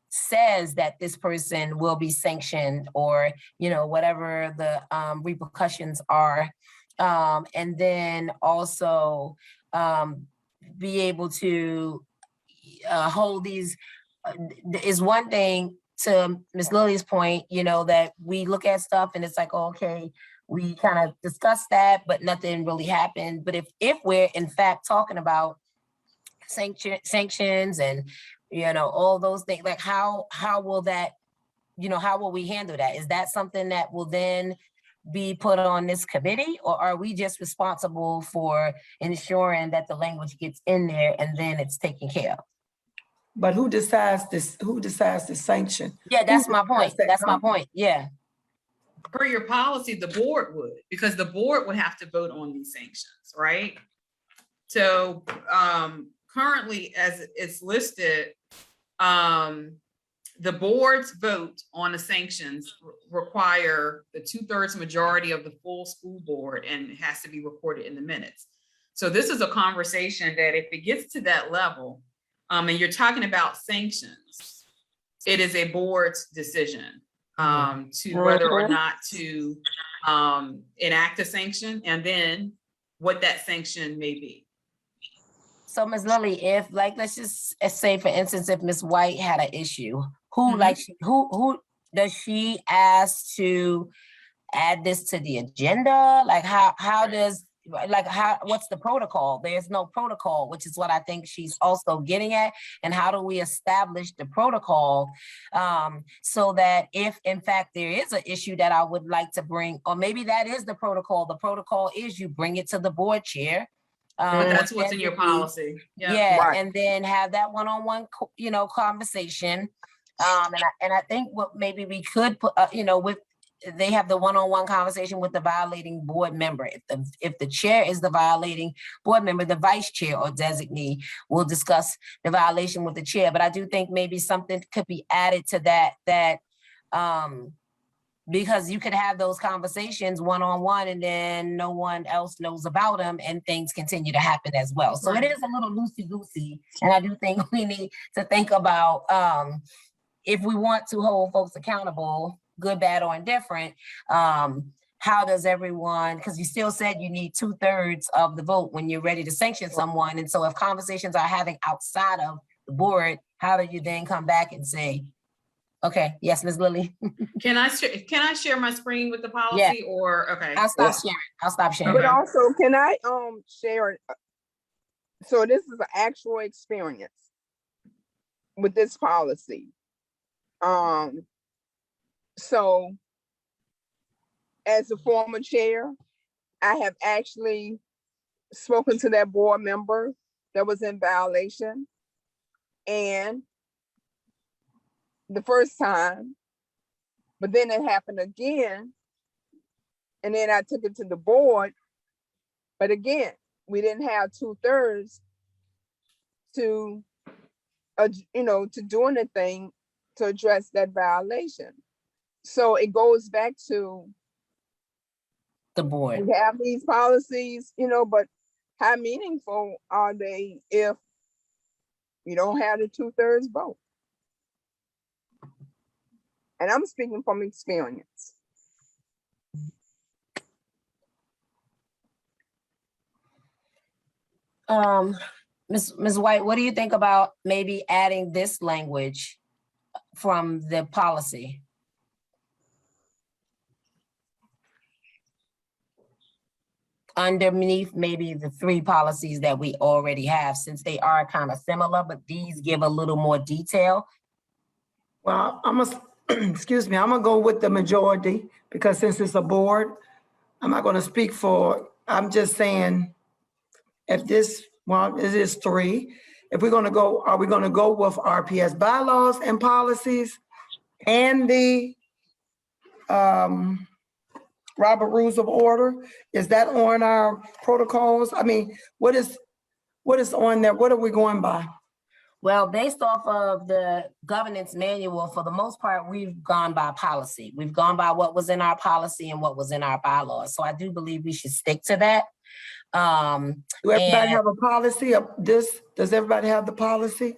says that this person will be sanctioned, or, you know, whatever the repercussions are. And then also be able to hold these, is one thing, to Ms. Lily's point, you know, that we look at stuff and it's like, oh, okay, we kind of discussed that, but nothing really happened. But if we're in fact talking about sanctions and, you know, all those things, like how will that, you know, how will we handle that? Is that something that will then be put on this committee, or are we just responsible for ensuring that the language gets in there and then it's taken care of? But who decides this? Who decides the sanction? Yeah, that's Who my decides point. that That's my company? point. Yeah. Per your policy, the board would, because the board would have to vote on these sanctions, right? So currently, as it's listed, the board's vote on the sanctions require the 2/3 majority of the full school board, and it has to be recorded in the minutes. So this is a conversation that if it gets to that level, and you're talking about sanctions, it is a board's decision to whether or not to enact a sanction, and then what that sanction may be. So Ms. Lilly, if, like, let's just say, for instance, if Ms. White had an issue, who who does she ask to add this to the agenda? Like how does, like, what's the protocol? There's no protocol, which is what I think she's also getting at. And how do we establish the protocol so that if in fact there is an issue that I would like to bring, or maybe that is the protocol is you bring it to the board chair. But that's what's in your policy. Yeah, Right. and then have that one-on-one, you know, conversation. And I think what maybe we could put, you know, with, they have the one-on-one conversation with the violating board member. If the chair is the violating board member, the vice chair or designee will discuss the violation with the chair. But I do think maybe something could be added to that, because you could have those conversations one-on-one and then no one else knows about them and things continue to happen as well. So it is a little loosey-goosey. And I do think we need to think about if we want to hold folks accountable, good, bad, or indifferent, how does everyone, because you still said you need 2/3 of the vote when you're ready to sanction someone. And so if conversations are having outside of the board, how do you then come back and say, okay, yes, Ms. Lilly? Can I share my screen with the policy, or, okay? I'll stop sharing. But also, can I share? So this is an actual experience with this policy. So as a former chair, I have actually spoken to that board member that was in violation. And the first time, but then it happened again. And then I took it to the board. But again, we didn't have 2/3 to, you know, to do anything to address that violation. So it goes back to The board. we have these policies, you know, but how meaningful are they if you don't have the 2/3 vote? And I'm speaking from experience. Ms. White, what do you think about maybe adding this language from the policy? Underneath maybe the 3 policies that we already have, since they are kind of similar, but these give a little more detail. Well, excuse me, I'm gonna go with the majority because since it's a board, I'm not gonna speak for, I'm just saying if this, well, it is 3. If we're gonna go, are we gonna go with RPS bylaws and policies and the Robert Rules of Order? Is that on our protocols? I mean, what is on there? What are we going by? Well, based off of the governance manual, for the most part, we've gone by policy. We've gone by what was in our policy and what was in our bylaws. So I do believe we should stick to that. Do everybody have a policy of this? Does everybody have the policy?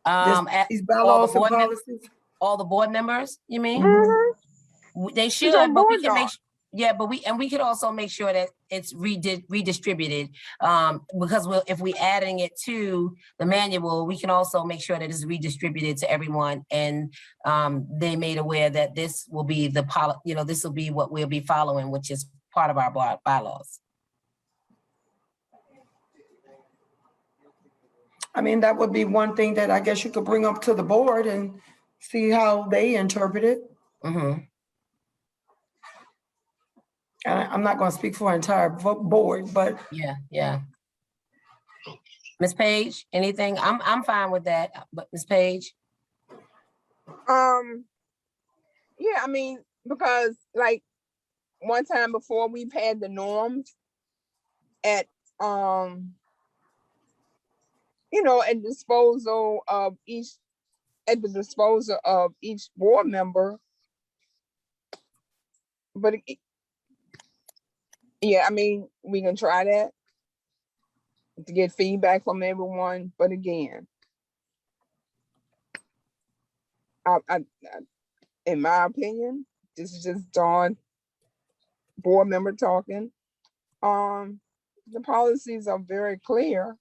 These All the bylaws and board, policies? all the board members, you mean? Mhm. They should, on but we board can make, docs. yeah, but we could also make sure that it's redistributed. Because if we adding it to the manual, we can also make sure that it's redistributed to everyone. And they made aware that this will be this will be what we'll be following, which is part of our bylaws. I mean, that would be one thing that I guess you could bring up to the board and see how they interpret it. Mhm. I'm not going to speak for an entire board, but Yeah. Ms. Page, anything? I'm fine with that, but Ms. Page? Yeah, I mean, because like one time before we've had the norms at at the disposal of each board member. But yeah, I mean, we can try that to get feedback from everyone. But again, in my opinion, this is just Dawn, board member talking. The policies are very clear.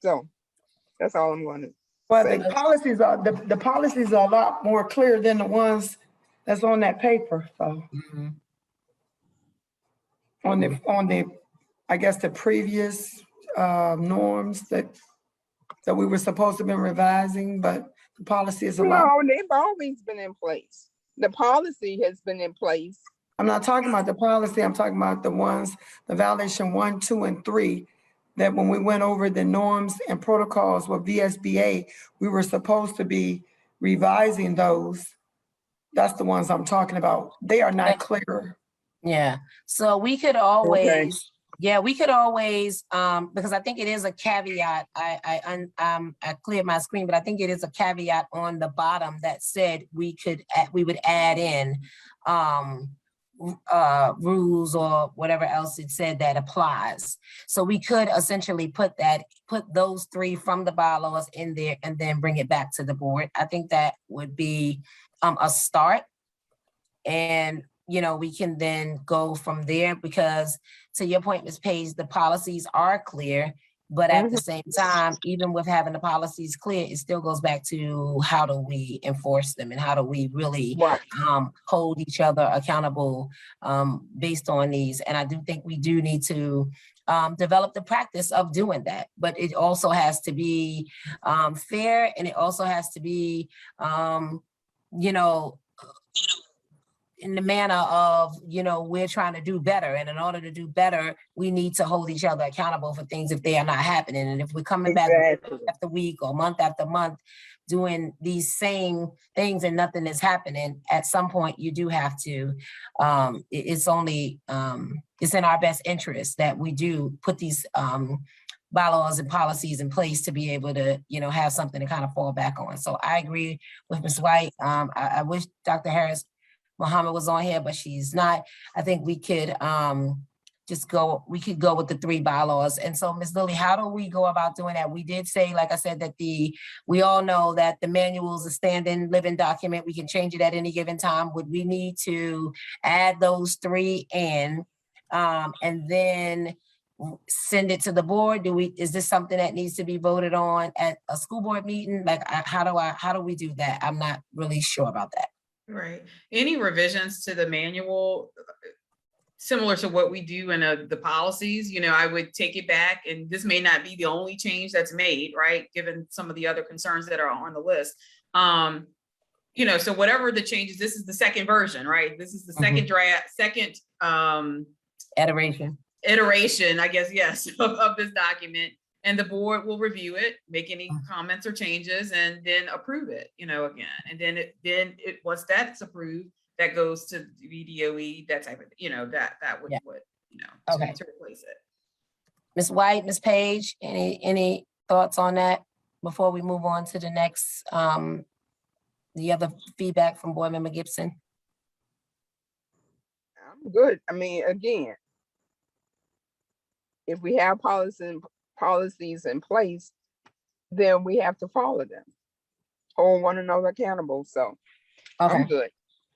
So that's all I'm going to well, say. the policies are the policies are a lot more clear than the ones that's on that paper. So Mhm. on the I guess the previous norms that we were supposed to have been revising, but the policy is a lot. No, they've always been in place. The policy has been in place. I'm not talking about the policy. I'm talking about the ones, the violation 1, 2, and 3, that when we went over the norms and protocols with VSBA, we were supposed to be revising those. That's the ones I'm talking about. They are not clear. Yeah, so we could always, because I think it is a caveat. I cleared my screen, but I think it is a caveat on the bottom that said we would add in rules or whatever else it said that applies. So we could essentially put those 3 from the bylaws in there and then bring it back to the board. I think that would be a start. And we can then go from there, because to your point, Ms. Page, the policies are clear, but at the same time, even with having the policies clear, it still goes back to how do we enforce them and how do we really hold each other accountable based on these. And I do think we do need to develop the practice of doing that, but it also has to be fair, and it also has to be, in the manner of, we're trying to do better. And in order to do better, we need to hold each other accountable for things if they are not happening. And if we're coming back week after week or month after month doing these same things and nothing is happening, at some point you do have to, it's in our best interest that we do put these bylaws and policies in place to be able to, have something to kind of fall back on. So I agree with Ms. White. I wish Dr. Harris Muhammad was on here, but she's not. I think we could go with the 3 bylaws. And so, Ms. Lilly, how do we go about doing that? We did say, like I said, that we all know that the manual is a standing living document. We can change it at any given time. Would we need to add those 3 in and then send it to the board? Is this something that needs to be voted on at a school board meeting? Like, how do we do that? I'm not really sure about that. Right. Any revisions to the manual, similar to what we do in the policies, I would take it back, and this may not be the only change that's made, right? Given some of the other concerns that are on the list. So whatever the changes, this is the second version, right? This is the second draft, second iteration, I guess, yes, of this document. And the board will review it, make any comments or changes, and then approve it, again. And then once that's approved, that goes to VDOE, that type of, that would, to replace it. Ms. White, Ms. Page, any thoughts on that before we move on to the next, the other feedback from Board Member Gibson? I'm good. I mean, again, if we have policies policies in place, then we have to follow them. Hold one another accountable. So I'm Okay, good.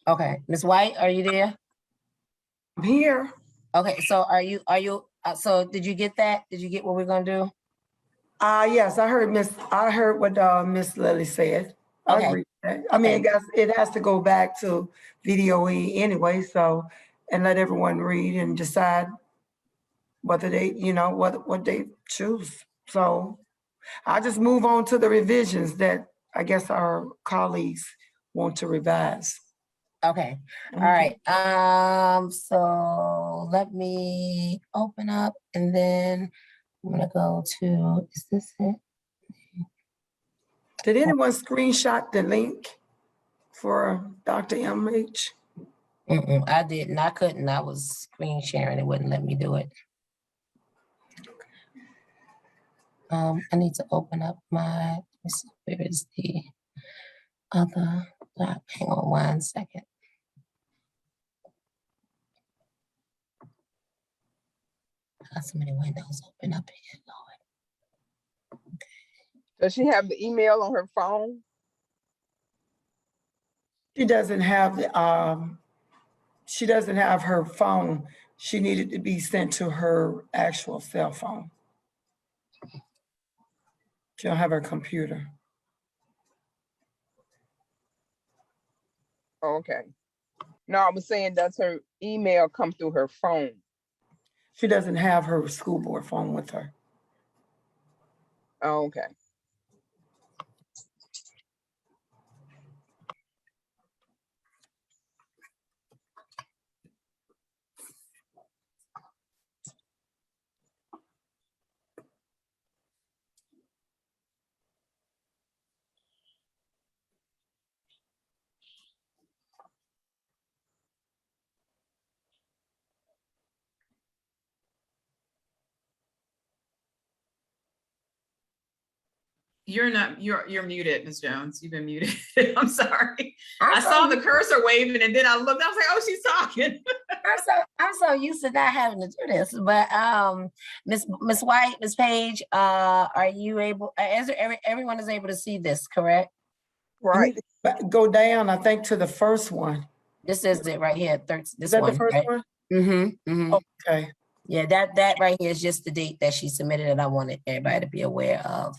okay. Ms. White, are you there? I'm here. Okay, so so did you get that? Did you get what we're gonna do? Yes, I heard what Miss Lily said. I Okay. agree with that. I mean, it has to go back to VDOE anyway, so, and let everyone read and decide whether they, what they choose. So I'll just move on to the revisions that I guess our colleagues want to revise. Okay, all Okay. right. So let me open up and then I'm gonna go to, is this it? Did anyone screenshot the link for Dr. MH? I didn't, I couldn't, I was screen sharing, it wouldn't let me do it. I need to open up my, let me see, where is the other doc? Hang on 1 second. I got so many windows open up here, Lord. Does she have the email on her phone? She doesn't have her phone. She needed to be sent to her actual cell phone. She don't have her computer. Okay. No, I was saying, does her email come through her phone? She doesn't have her school board phone with her. Oh, okay. You're muted, Ms. Jones. You've been muted. I'm sorry. I'm I so saw the used- cursor waving and then I looked, I was like, oh, she's talking. I'm so used to not having to do this, but Miss White, Miss Page, are you able? Everyone is able to see this, correct? Right. Go down, I think, to the first one. This is it right here. Is This that one, the first right? one? Mm-hmm. Okay. Yeah, that right here is just the date that she submitted, and I wanted everybody to be aware of.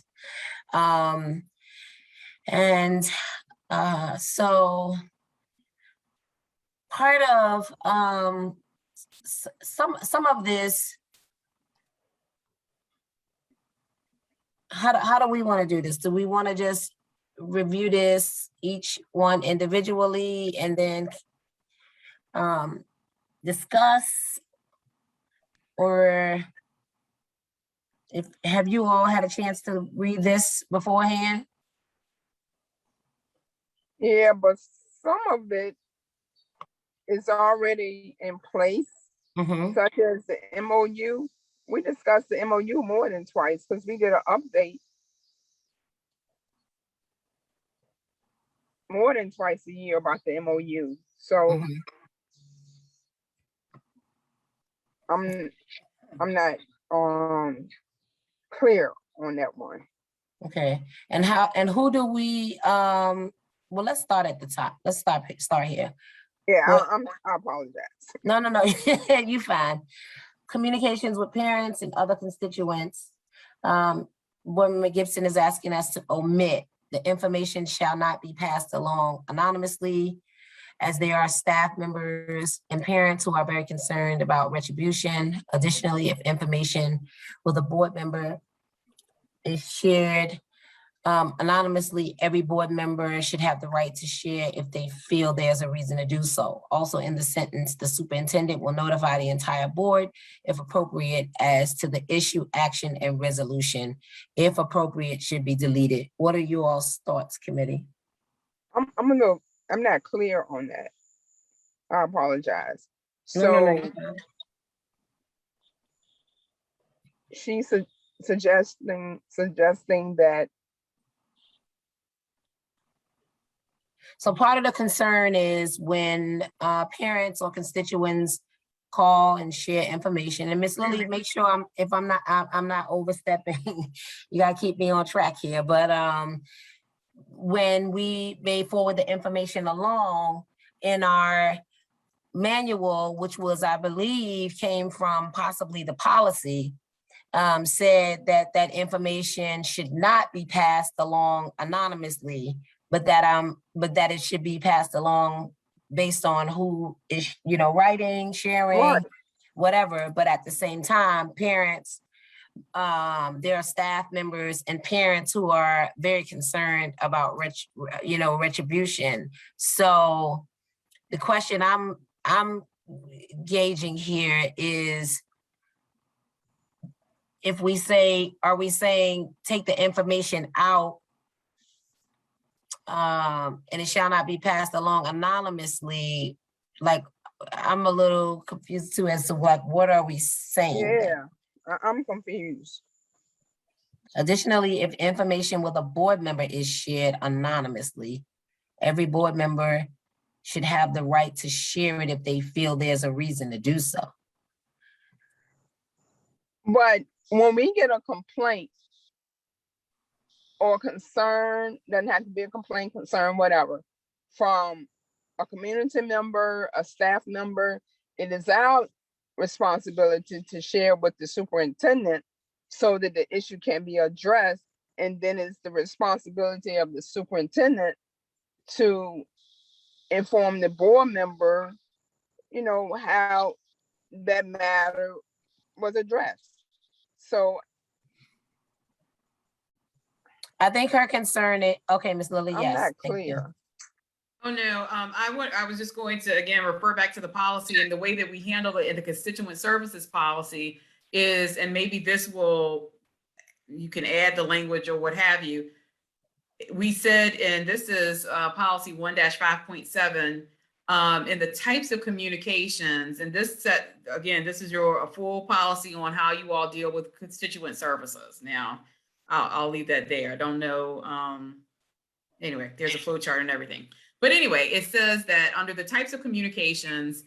So part of some of this, how do we want to do this? Do we want to just review this each one individually and then discuss, or have you all had a chance to read this beforehand? Yeah, but some of it is already in place, such as the MOU. We discussed the MOU more than twice because we did an update more than twice a year about the MOU. So I'm not clear on that one. Okay, and who do we, well, let's start at the top. Let's start here. Yeah, Well, I apologize. No, you fine. Communications with parents and other constituents. Board Member Gibson is asking us to omit the information shall not be passed along anonymously, as there are staff members and parents who are very concerned about retribution. Additionally, if information with a board member is shared anonymously, every board member should have the right to share if they feel there's a reason to do so. Also in the sentence, the superintendent will notify the entire board, if appropriate, as to the issue, action, and resolution. If appropriate, should be deleted. What are you all's thoughts, committee? I'm not clear on that. I apologize. So she's suggesting that. So part of the concern is when parents or constituents call and share information. And Miss Lily, make sure I'm not overstepping. You gotta keep me on track here. But when we may forward the information along in our manual, which was, I believe, came from possibly the policy, said that that information should not be passed along anonymously, but that it should be passed along based on who is, writing, sharing, Right. whatever. But at the same time, parents, there are staff members and parents who are very concerned about retribution. So the question I'm gauging here is, if we say, are we saying take the information out, and it shall not be passed along anonymously? Like, I'm a little confused too as to what are we saying? Yeah, I'm confused. Additionally, if information with a board member is shared anonymously, every board member should have the right to share it if they feel there's a reason to do so. But when we get a complaint or concern, doesn't have to be a complaint, concern, whatever, from a community member, a staff member, it is our responsibility to share with the superintendent so that the issue can be addressed. And then it's the responsibility of the superintendent to inform the board member, how that matter was addressed. So I think her concern is, okay, Ms. Lilly, I'm yes. not thank you. clear. Oh, no, I was just going to, again, refer back to the policy, and the way that we handle it in the constituent services policy is, and maybe this will, you can add the language or what have you. We said, and this is policy 1-5.7, in the types of communications, and this set, again, this is a full policy on how you all deal with constituent services. Now, I'll leave that there. I don't know. Anyway, there's a flow chart and everything. But anyway, it says that under the types of communications,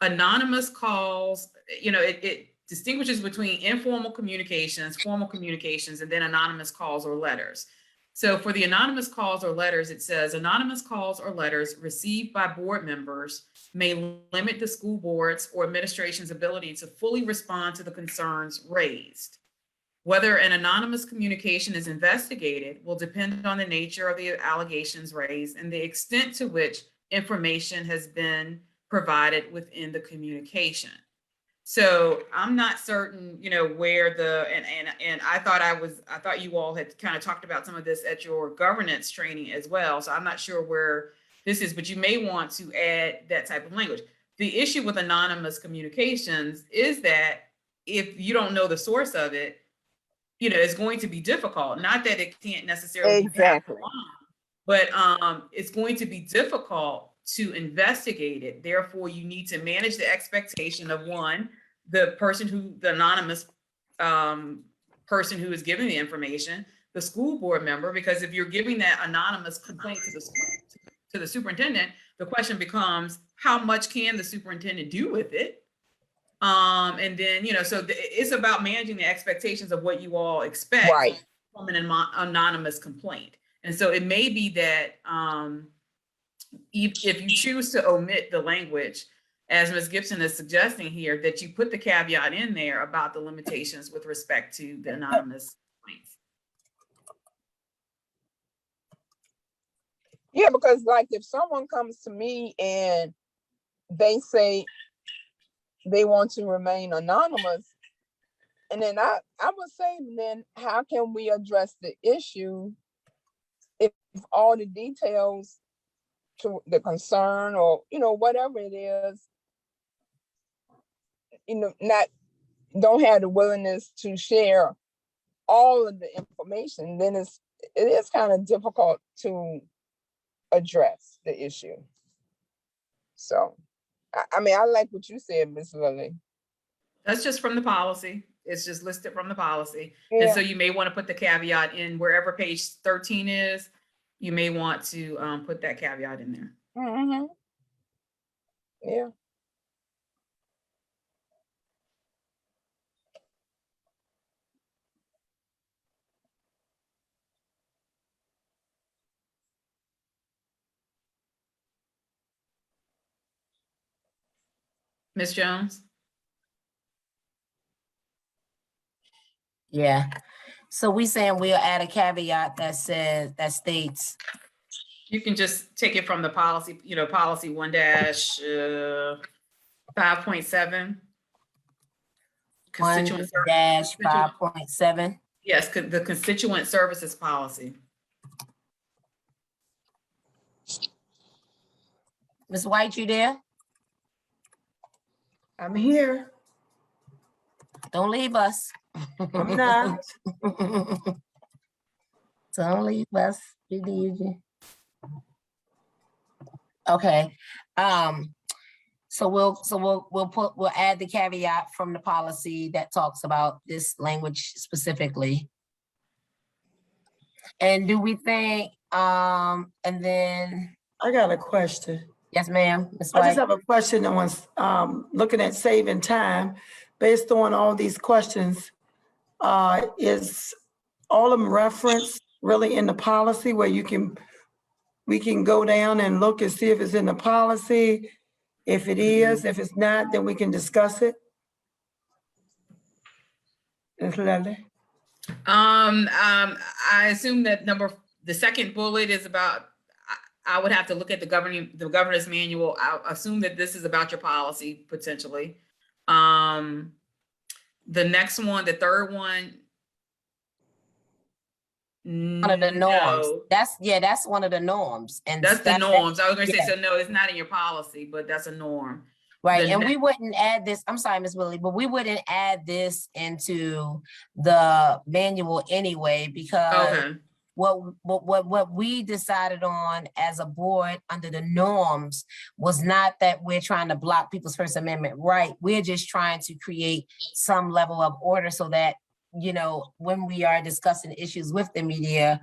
anonymous calls, it distinguishes between informal communications, formal communications, and then anonymous calls or letters. So for the anonymous calls or letters, it says anonymous calls or letters received by board members may limit the school board's or administration's ability to fully respond to the concerns raised. Whether an anonymous communication is investigated will depend on the nature of the allegations raised and the extent to which information has been provided within the communication. So I'm not certain, where and I thought you all had kind of talked about some of this at your governance training as well. So I'm not sure where this is, but you may want to add that type of language. The issue with anonymous communications is that if you don't know the source of it, it's going to be difficult. Not that it can't necessarily Exactly. be passed along, but it's going to be difficult to investigate it. Therefore, you need to manage the expectation of one, the anonymous person who is giving the information, the school board member, because if you're giving that anonymous complaint to the superintendent, the question becomes, how much can the superintendent do with it? And then, so it's about managing the expectations of what you all expect from an anonymous complaint. And so it may be that if you choose to omit the language, as Ms. Gibson is suggesting here, that you put the caveat in there about the limitations with respect to the anonymous complaints. Yeah, because like if someone comes to me and they say they want to remain anonymous, and then I would say, then how can we address the issue if all the details to the concern or whatever it is, don't have the willingness to share all of the information, then it is kind of difficult to address the issue. So I like what you said, Ms. Lilly. That's just from the policy. It's just listed from the policy. Yeah. And so you may want to put the caveat in wherever page 13 is, you may want to put that caveat in there. Mm-hmm. Yeah. Ms. Jones? Yeah. So we saying we'll add a caveat that says, that states, You can just take it from the policy, policy 1-5.7. one Constituent dash 5.7. Yes, the constituent services policy. Ms. White, you there? I'm here. Don't leave us. I'm not. Don't leave us. We need you. Okay. So we'll add the caveat from the policy that talks about this language specifically. And do we think, and then, I got a question. yes, ma'am, Ms. I just White? have a question on looking at saving time. Based on all these questions, is all of them referenced really in the policy where we can go down and look and see if it's in the policy? If it is, if it's not, then we can discuss it. Ms. Lily? I assume that the second bullet is about, I would have to look at the governor's manual. I assume that this is about your policy potentially. The next one, the third one. One of the norms. No, That's one of the norms. And that's the norms. I was gonna say, yeah. so no, it's not in your policy, but that's a norm. Right, The and we wouldn't add this, I'm sorry, Ms. Willie, but we wouldn't add this into the manual anyway, because Okay, what we decided on as a board under the norms was not that we're trying to block people's First Amendment right. We're just trying to create some level of order so that, when we are discussing issues with the media,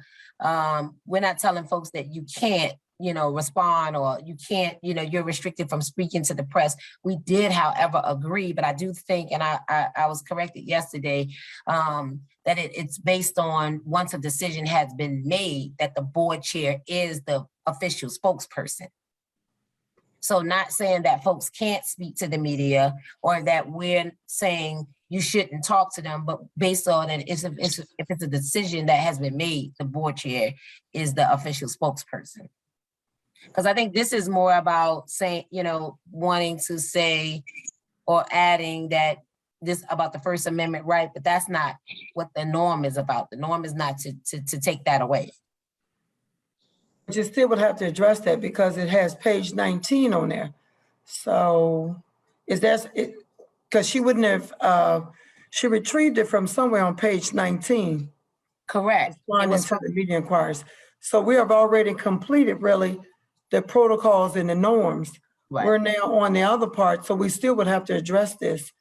we're not telling folks that you can't, respond, or you can't, you're restricted from speaking to the press. We did, however, agree, but I do think, and I was corrected yesterday, that it's based on once a decision has been made that the board chair is the official spokesperson. So not saying that folks can't speak to the media or that we're saying you shouldn't talk to them, but based on it, if it's a decision that has been made, the board chair is the official spokesperson. Because I think this is more about saying, wanting to say or adding that this about the First Amendment right, but that's not what the norm is about. The norm is not to take that away. But you still would have to address that because it has page 19 on there. So is that it? Because she wouldn't have, she retrieved it from somewhere on page 19. Correct. It Responding was to from, the media inquiries. So we have already completed really the protocols and the norms. right. We're now on the other part, so we still would have to address this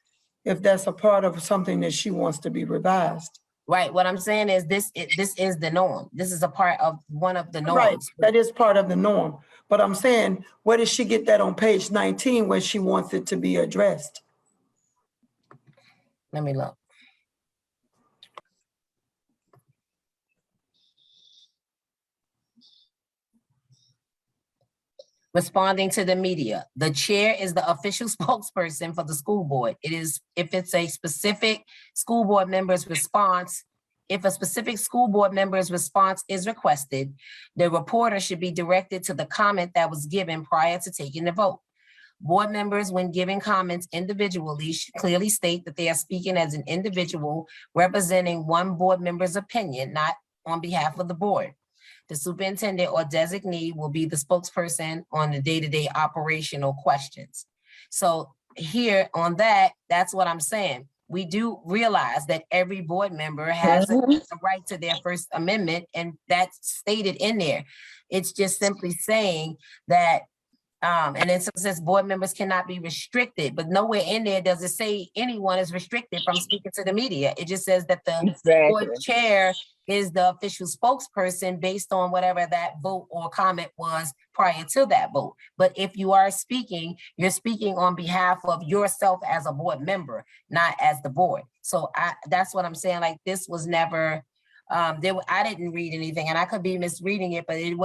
if that's a part of something that she wants to be revised. Right. What I'm saying is this is the norm. This is a part of one of the norms. Right, that is part of the norm. But I'm saying, where did she get that on page 19 where she wants it to be addressed? Let me look. Responding to the media. The chair is the official spokesperson for the school board. It is, if it's a specific school board member's response, if a specific school board member's response is requested, the reporter should be directed to the comment that was given prior to taking the vote. Board members, when giving comments individually, should clearly state that they are speaking as an individual representing one board member's opinion, not on behalf of the board. The superintendent or designee will be the spokesperson on the day-to-day operational questions. So here on that, that's what I'm saying. We do realize that every board member has a right to their First Amendment, and that's stated in there. It's just simply saying that, and then it says board members cannot be restricted, but nowhere in there does it say anyone is restricted from speaking to the media. It just says that the board chair is the official spokesperson based on whatever that vote or comment was prior to that vote. But if you are speaking, you're speaking on behalf of yourself as a board member, not as the board. So that's what I'm saying. Like, this was never, I didn't read anything, and I could be misreading it, but it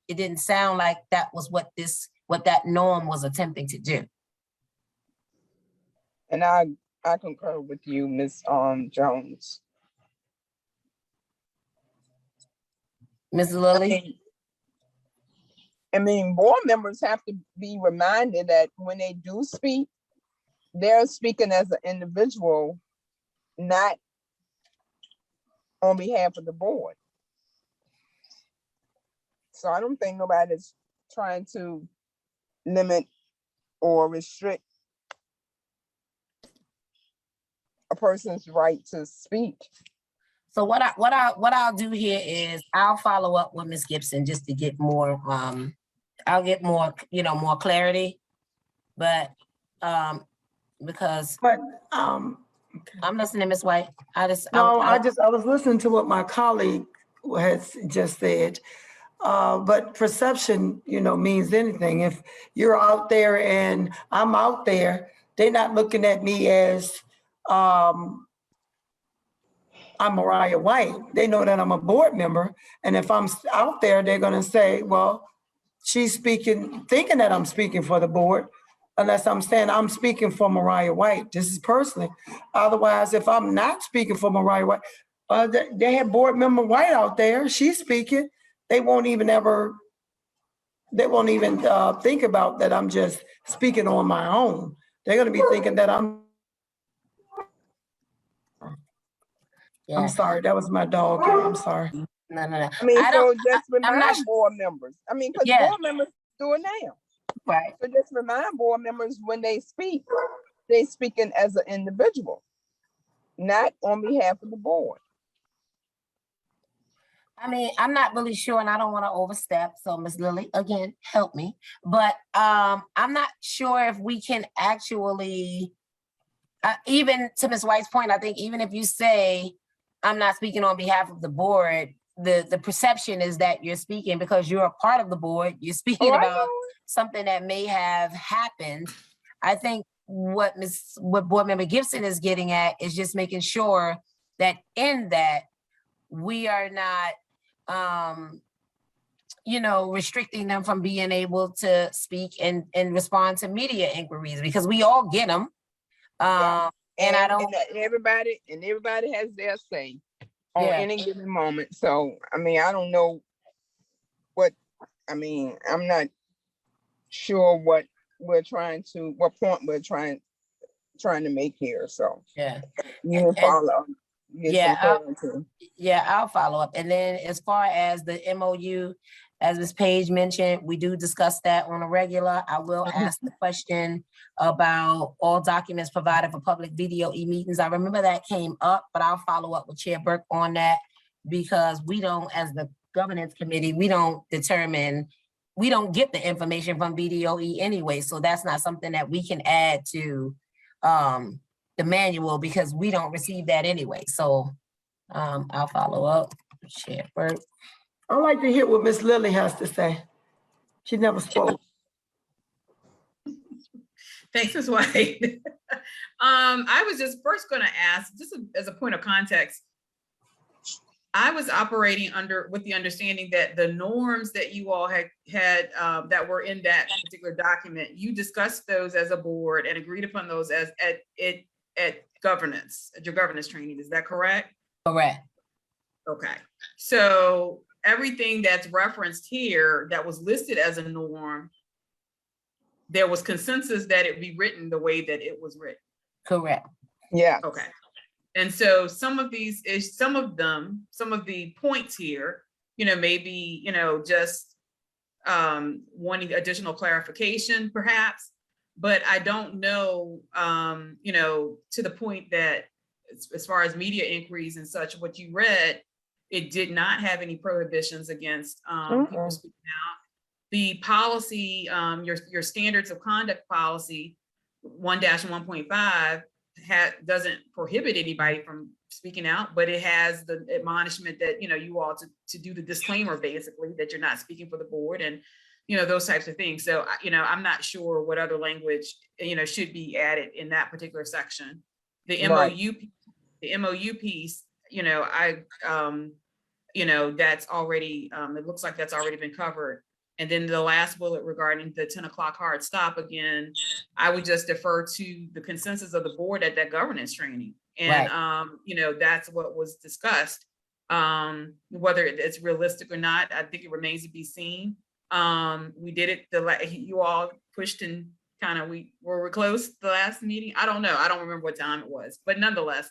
didn't sound like that was what that norm was attempting to do. And I concur with you, Ms. Jones. Ms. Lilly? I mean, board members have to be reminded that when they do speak, they're speaking as an individual, not on behalf of the board. So I don't think nobody's trying to limit or restrict a person's right to speak. So what I'll do here is I'll follow up with Ms. Gibson just to get more, I'll get more, more clarity. But, because But, I'm listening to Ms. White. I was listening to what my colleague has just said. But perception, means anything. If you're out there and I'm out there, they're not looking at me as, I'm Mariah White. They know that I'm a board member. And if I'm out there, they're going to say, well, she's speaking, thinking that I'm speaking for the board, unless I'm saying I'm speaking for Mariah White. This is personally. Otherwise, if I'm not speaking for Mariah White, they have board member White out there. She's speaking. They won't even think about that I'm just speaking on my own. They're going to be thinking that I'm sorry, that was my dog. I'm sorry. No. I mean, just remind board members. I mean, because board members do it now. Right. So just remind board members when they speak, they speaking as an individual, not on behalf of the board. I mean, I'm not really sure and I don't want to overstep. So Ms. Lilly, again, help me. But I'm not sure if we can actually, even to Ms. White's point, I think even if you say, I'm not speaking on behalf of the board, the perception is that you're speaking because you're a part of the board. You're speaking about something that may have happened. I think what board member Gibson is getting at is just making sure that in that we are not, restricting them from being able to speak and respond to media inquiries because we all get them. And I don't. And everybody has their say on any given moment. So I mean, I don't know I'm not sure what point we're trying to make here. So you will follow. I'll follow up. And then as far as the MOU, as Ms. Page mentioned, we do discuss that on a regular. I will ask the question about all documents provided for public video e-meetings. I remember that came up, but I'll follow up with Chair Burke on that because we don't, as the governance committee, we don't get the information from VDOE anyway. So that's not something that we can add to the manual because we don't receive that anyway. So I'll follow up. Chair Burke. I'd like to hear what Miss Lilly has to say. She never spoke. Thanks, Ms. White. I was just first going to ask, just as a point of context, I was operating with the understanding that the norms that you all had that were in that particular document, you discussed those as a board and agreed upon those as at governance, at your governance training. Is that correct? Correct. Okay. So everything that's referenced here that was listed as a norm, there was consensus that it be written the way that it was written. Correct. Yeah. Okay. And so some of the points here, maybe, just wanting additional clarification perhaps, but I don't know, to the point that as far as media inquiries and such, what you read, it did not have any prohibitions against people speaking out. The policy, your standards of conduct policy 1-1.5 doesn't prohibit anybody from speaking out, but it has the admonishment that, you all to do the disclaimer basically that you're not speaking for the board and, those types of things. So, I'm not sure what other language, should be added in that particular section. The MOU piece, that's already, it looks like that's already been covered. And then the last bullet regarding the 10 o'clock hard stop, again, I would just defer to the consensus of the board at that governance training. And, you know, that's what was discussed. Whether it's realistic or not, I think it remains to be seen. We did it, you all pushed and kind of, we were close the last meeting. I don't know. I don't remember what time it was, but nonetheless,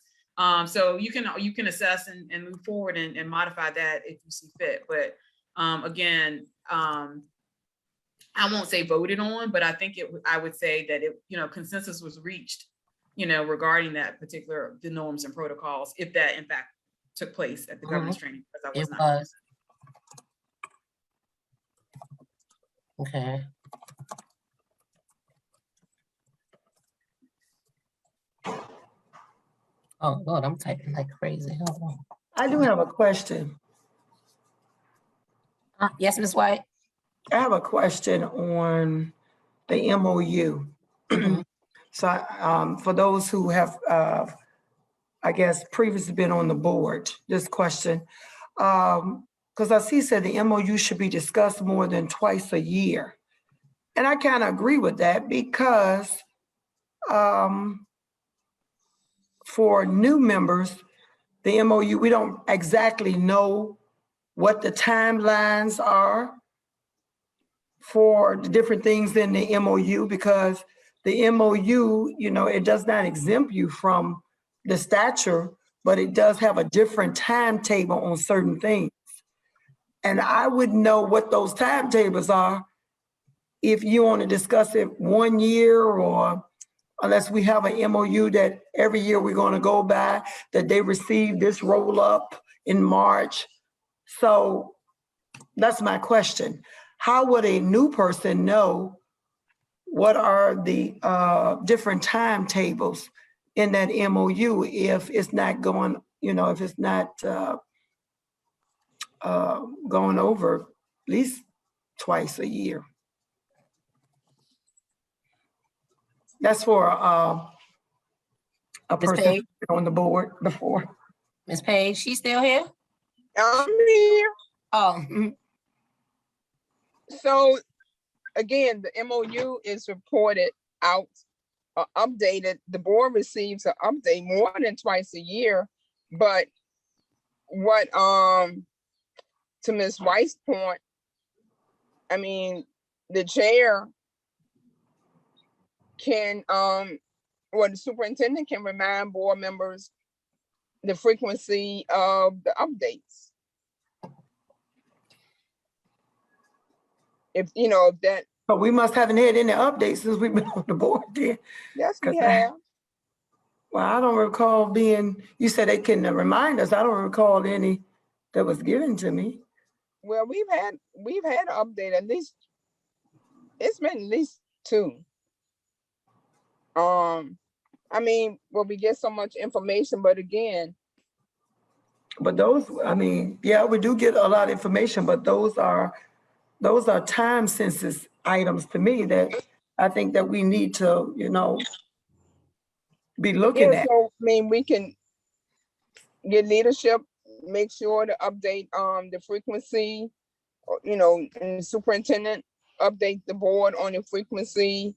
so you can assess and move forward and modify that if you see fit. But again, I won't say voted on, but I think I would say that you know, consensus was reached, you know, regarding that particular, the norms and protocols, if that in fact took place at the governance training, because I was not. was. Okay. Oh, Lord, I'm typing like crazy. Hold on. I do have a question. Yes, Ms. White? I have a question on the MOU. Mhm. So for those who have, I guess, previously been on the board, this question, because I see said the MOU should be discussed more than twice a year. And I kind of agree with that because for new members, the MOU, we don't exactly know what the timelines are for the different things in the MOU, because the MOU, you know, it does not exempt you from the stature, but it does have a different timetable on certain things. And I wouldn't know what those timetables are if you want to discuss it 1 year, or unless we have an MOU that every year we're going to go by, that they receive this roll up in March. So that's my question. How would a new person know what are the different timetables in that MOU if it's not going, you know, if it's not going over at least twice a year? That's for a Ms. person Page? on the board before. Ms. Page, she still here? I'm here. Oh, mhm. So again, the MOU is reported out, updated. The board receives an update more than twice a year. But what, to Ms. White's point, I mean, the chair can, or the superintendent can remind board members the frequency of the updates. If, you know, if that, But we must haven't had any updates since we've been on the board then. yes, we 'Cause I- have. Well, I don't recall being, you said they can remind us. I don't recall any that was given to me. Well, we've had an update, at least, it's been at least 2. I mean, well, we get so much information, but again, But those, I mean, yeah, we do get a lot of information, but those are time sensitive items to me that I think that we need to, you know, be looking yeah, at. so, I mean, we can get leadership, make sure to update, the frequency, or, you know, and the superintendent update the board on the frequency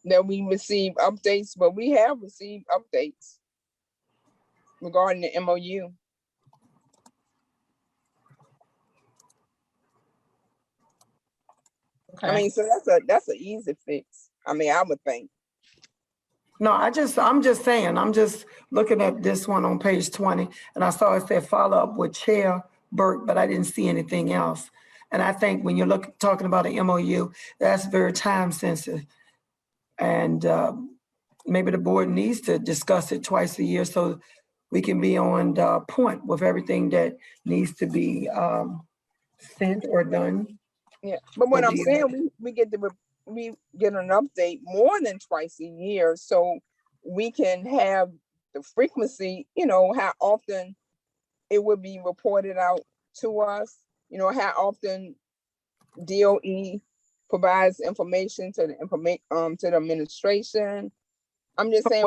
that we receive updates, but we have received updates regarding the MOU. I okay. mean, so that's an easy fix. I mean, I would think. No, I'm just saying, I'm just looking at this one on page 20, and I saw it said follow up with Chair Burke, but I didn't see anything else. And I think when you're talking about an MOU, that's very time sensitive. And maybe the board needs to discuss it twice a year so we can be on point with everything that needs to be sent or done. Yeah, but what Or I'm do you- saying, we get an update more than twice a year, so we can have the frequency, you know, how often it would be reported out to us, you know, how often DOE provides information to the to the administration. I'm just saying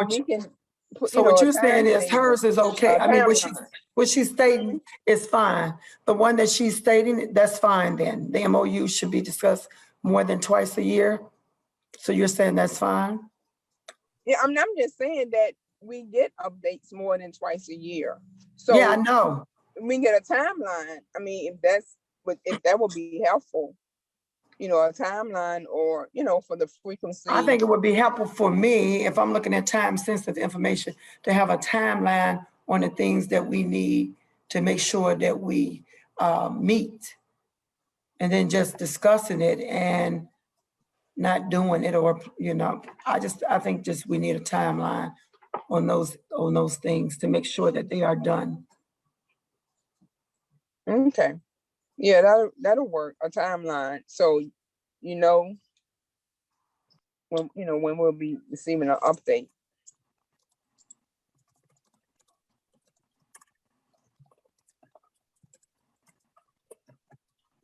So what a you're saying is timetable, hers is okay. a I mean, timeline. what she's stating is fine. The one that she's stating, that's fine then. The MOU should be discussed more than twice a year. So you're saying that's fine? Yeah, I'm just saying that we get updates more than twice a year. Yeah, I So know. we get a timeline. I mean, if that would be helpful, a timeline or, for the frequency. I think it would be helpful for me, if I'm looking at time-sensitive information, to have a timeline on the things that we need to make sure that we meet. And then just discussing it and not doing it, or, I think just we need a timeline on those things to make sure that they are done. Okay. Yeah, that'll work, a timeline. So, when we'll be receiving an update.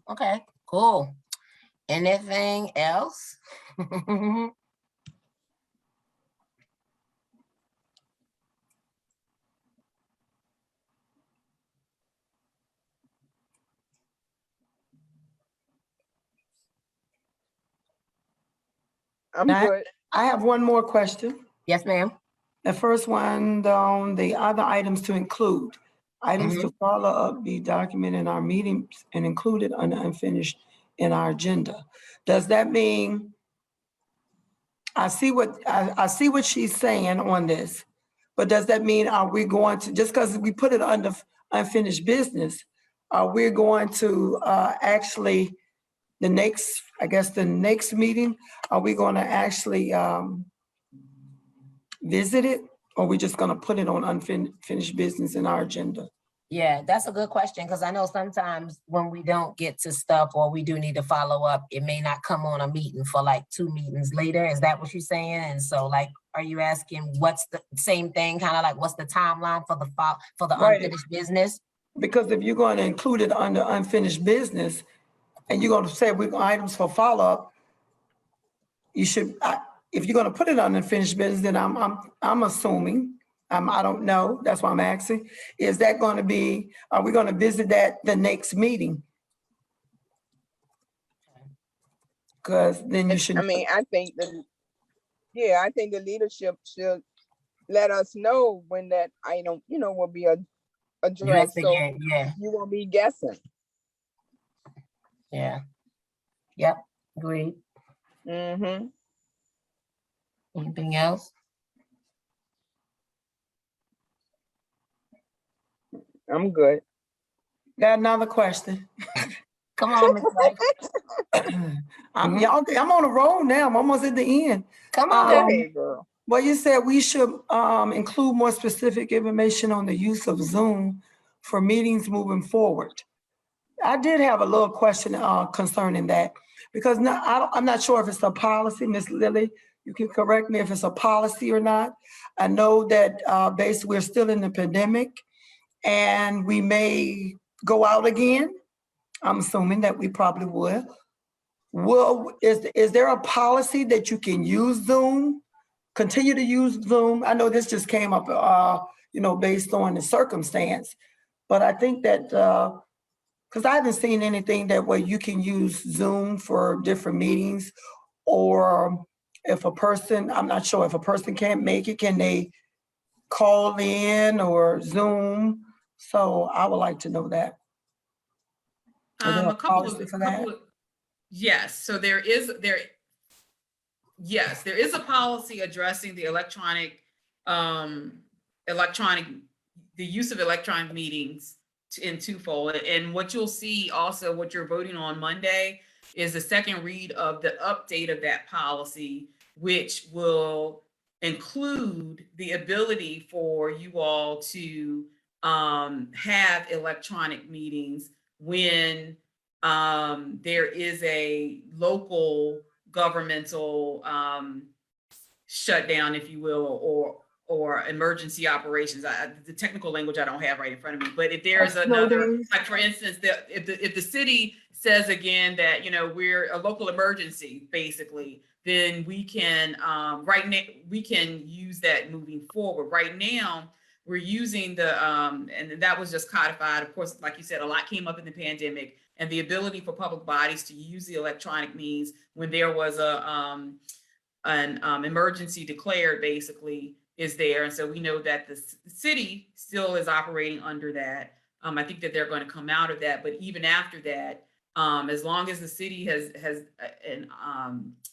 Okay, cool. Anything else? I'm Now, good. I have one more question. Yes, ma'am. The first one, on the other items to include. Items to follow up, be documented in our meetings and included under unfinished in our agenda. Does that mean, I see what she's saying on this, but does that mean, are we going to, just because we put it under unfinished business, are we going to actually, the next meeting, are we going to actually visit it? Or are we just gonna put it on unfinished business in our agenda? Yeah, that's a good question, because I know sometimes when we don't get to stuff or we do need to follow up, it may not come on a meeting for like 2 meetings later. Is that what you're saying? And so, like, are you asking what's the same thing, kind of like what's the timeline for the Right. unfinished business? Because if you're going to include it under unfinished business and you're going to say we're items for follow-up, you should, if you're going to put it on unfinished business, then I'm assuming, I don't know, that's why I'm asking, is that going to be, are we going to visit that the next meeting? Because then you should. I mean, I think the leadership should let us know when that item, will be addressed. So Yeah, you won't be guessing. yeah. Yep, agreed. Mm-hmm. Anything else? I'm good. Got another question. Come on, Ms. White. I'm on a roll now. I'm almost at the end. Come on, Go girl. ahead, girl. Well, you said we should include more specific information on the use of Zoom for meetings moving forward. I did have a little question concerning that, because I'm not sure if it's a policy, Ms. Lilly. You can correct me if it's a policy or not. I know that basically we're still in the pandemic and we may go out again. I'm assuming that we probably will. Is there a policy that you can use Zoom, continue to use Zoom? I know this just came up, based on the circumstance, but I think that, because I haven't seen anything that way you can use Zoom for different meetings, or if a person, I'm not sure if a person can't make it, can they call in or Zoom? So I would like to know that. Is there a policy for that? Yes, so there is a policy addressing the the use of electronic meetings in twofold. And what you'll see also, what you're voting on Monday, is the second read of the update of that policy, which will include the ability for you all to have electronic meetings when there is a local governmental shutdown, if you will, or emergency operations. The technical language I don't have right in front of me, but if there is another, like for instance, if the city says again that, you know, we're a local emergency, basically, then we can, right now, we can use that moving forward. Right now, we're using the, and that was just codified. Of course, like you said, a lot came up in the pandemic, and the ability for public bodies to use the electronic means when there was an emergency declared, basically, is there. And so we know that the city still is operating under that. I think that they're going to come out of that, but even after that, as long as the city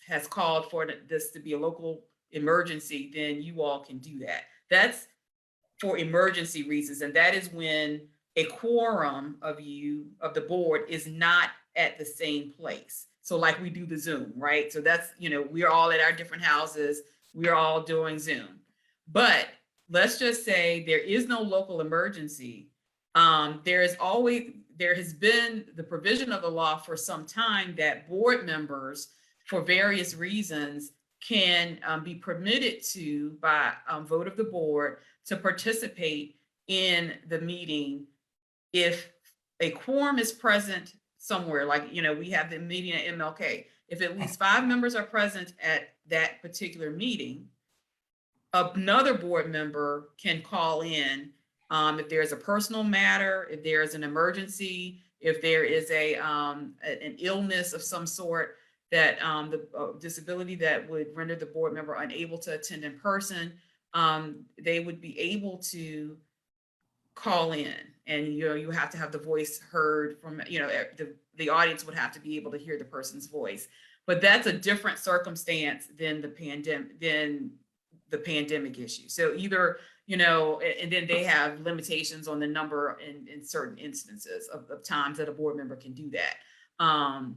has called for this to be a local emergency, then you all can do that. That's for emergency reasons, and that is when a quorum of the board is not at the same place. So like we do the Zoom, right? So that's, you know, we're all at our different houses, we're all doing Zoom. But let's just say there is no local emergency. There has been the provision of the law for some time that board members, for various reasons, can be permitted to, by vote of the board, to participate in the meeting if a quorum is present somewhere. Like, you know, we have the meeting at MLK. If at least 5 members are present at that particular meeting, another board member can call in if there's a personal matter, if there is an emergency, if there is an illness of some sort, that the disability that would render the board member unable to attend in person, they would be able to call in, and you have to have the voice heard from, the audience would have to be able to hear the person's voice. But that's a different circumstance than the pandemic issue. So either, and then they have limitations on the number in certain instances of times that a board member can do that,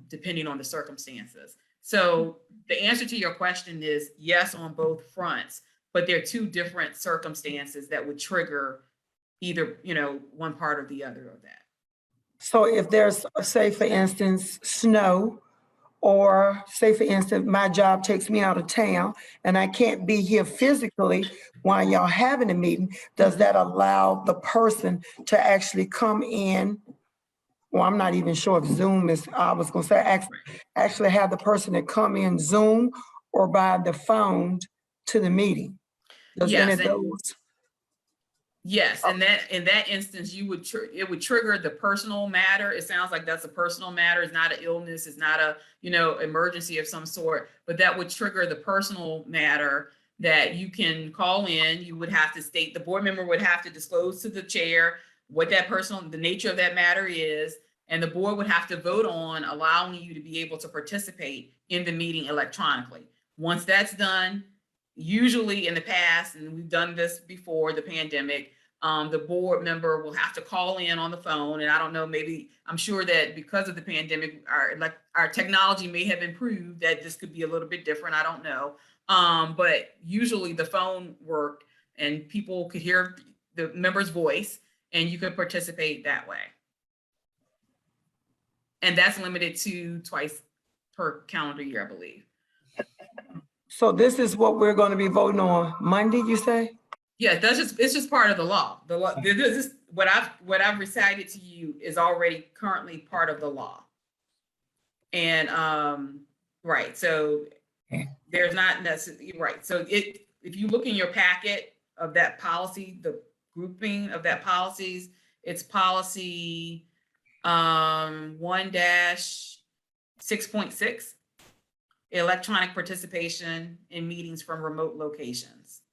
depending on the circumstances. So the answer to your question is yes on both fronts, but there are 2 different circumstances that would trigger either, one part or the other of that. So if there's, say for instance, snow, or say for instance, my job takes me out of town and I can't be here physically while y'all having a meeting, does that allow the person to actually come in? Well, I'm not even sure if Zoom is, I was gonna say, actually have the person that come in Zoom or by the phone to the meeting? Does any of those? Yes, and that in that instance, it would trigger the personal matter. It sounds like that's a personal matter. It's not an illness. It's not a emergency of some sort. But that would trigger the personal matter that you can call in. You would have to state, the board member would have to disclose to the chair what the nature of that matter is, and the board would have to vote on allowing you to be able to participate in the meeting electronically. Once that's done, usually in the past, and we've done this before the pandemic, the board member will have to call in on the phone. And I don't know, maybe, I'm sure that because of the pandemic, our technology may have improved, that this could be a little bit different. I don't know. But usually the phone worked and people could hear the member's voice and you could participate that way. And that's limited to twice per calendar year, I believe. So this is what we're going to be voting on Monday, you say? Yeah, it's just part of the law. The law, this is what I've recited to you is already currently part of the law. And right, so there's not necessarily right. So if you look in your packet of that policy, the grouping of that policies, it's policy 1-6.6. Electronic participation in meetings from remote locations.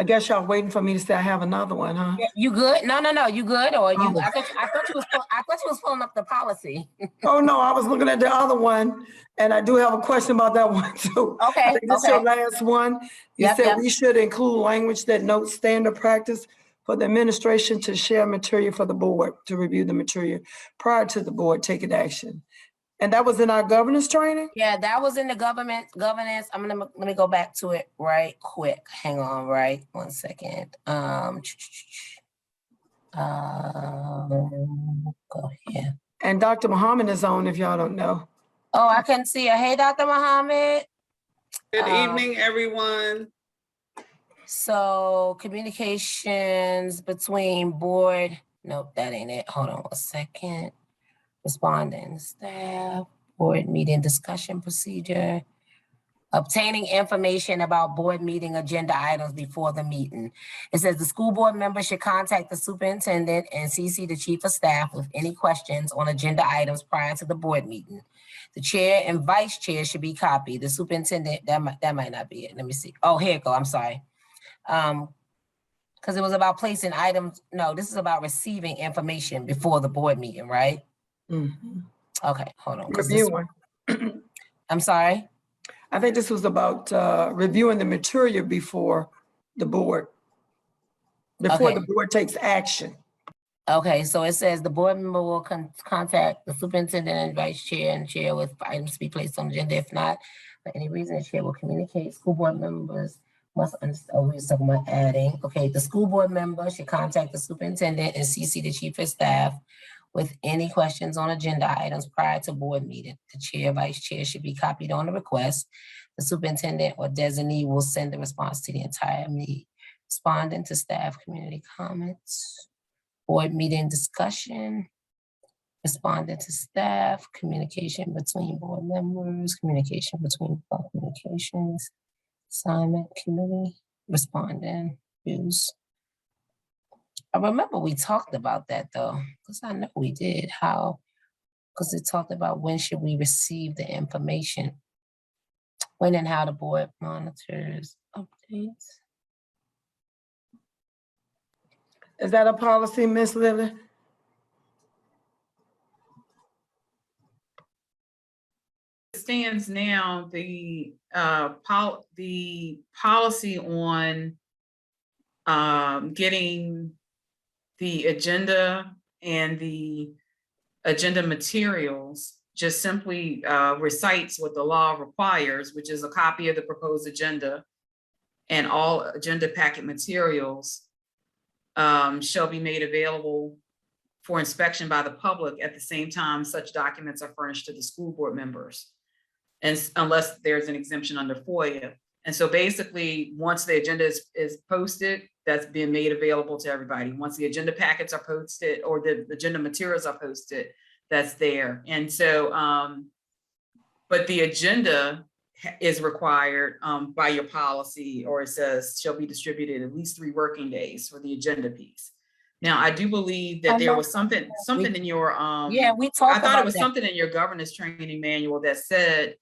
I guess y'all waiting for me to say I have another one, huh? Yeah, you good? No, you good? Or you? I thought you was pulling up the policy. Oh, no, I was looking at the other one, and I do have a question about that one too. Okay, I think this is your last one. You said we should include language that notes standard practice for the administration to share material for the board, to review the material prior to the board taking action. And that was in our governance training? Yeah, that was in the governance. Let me go back to it right quick. Hang on, right? 1 second. Go here. And Dr. Muhammad is on if y'all don't know. Oh, I can see her. Hey, Dr. Muhammad. Good evening, everyone. So communications between board. Nope, that ain't it. Hold on 1 second. Responding staff, board meeting discussion procedure, obtaining information about board meeting agenda items before the meeting. It says the school board member should contact the superintendent and CC the chief of staff with any questions on agenda items prior to the board meeting. The chair and vice chair should be copied. The superintendent, that might not be it. Let me see. Oh, here it go. I'm sorry. Because it was about placing items. No, this is about receiving information before the board meeting, right? Mm-hmm. Okay, hold on. Reviewing. I'm sorry. I think this was about reviewing the material before the board, before the board takes action. Okay, so it says the board member will contact the superintendent and vice chair and chair with items to be placed on the agenda. If not, for any reason, the chair will communicate. School board members must understand. Oh, we're talking about adding. Okay, the school board member should contact the superintendent and CC the chief of staff with any questions on agenda items prior to board meeting. The chair, vice chair should be copied on the request. The superintendent or designee will send the response to the entire meeting. Responding to staff community comments, board meeting discussion, responding to staff, communication between board members, communication between communications, assignment committee, responding, views. I remember we talked about that though, because I know we did, because it talked about when should we receive the information, when and how the board monitors updates. Is that a policy, Ms. Lily? Stands now, the policy on getting the agenda and the agenda materials just simply recites what the law requires, which is a copy of the proposed agenda and all agenda packet materials shall be made available for inspection by the public at the same time such documents are furnished to the school board members, and unless there's an exemption under FOIA. And so basically, once the agenda is posted, that's being made available to everybody. Once the agenda packets are posted or the agenda materials are posted, that's there. And so, but the agenda is required by your policy, or it says shall be distributed at least 3 working days for the agenda piece. Now, I do believe that there was something in your, yeah, we talked I thought about it was that. something in your governance training manual that said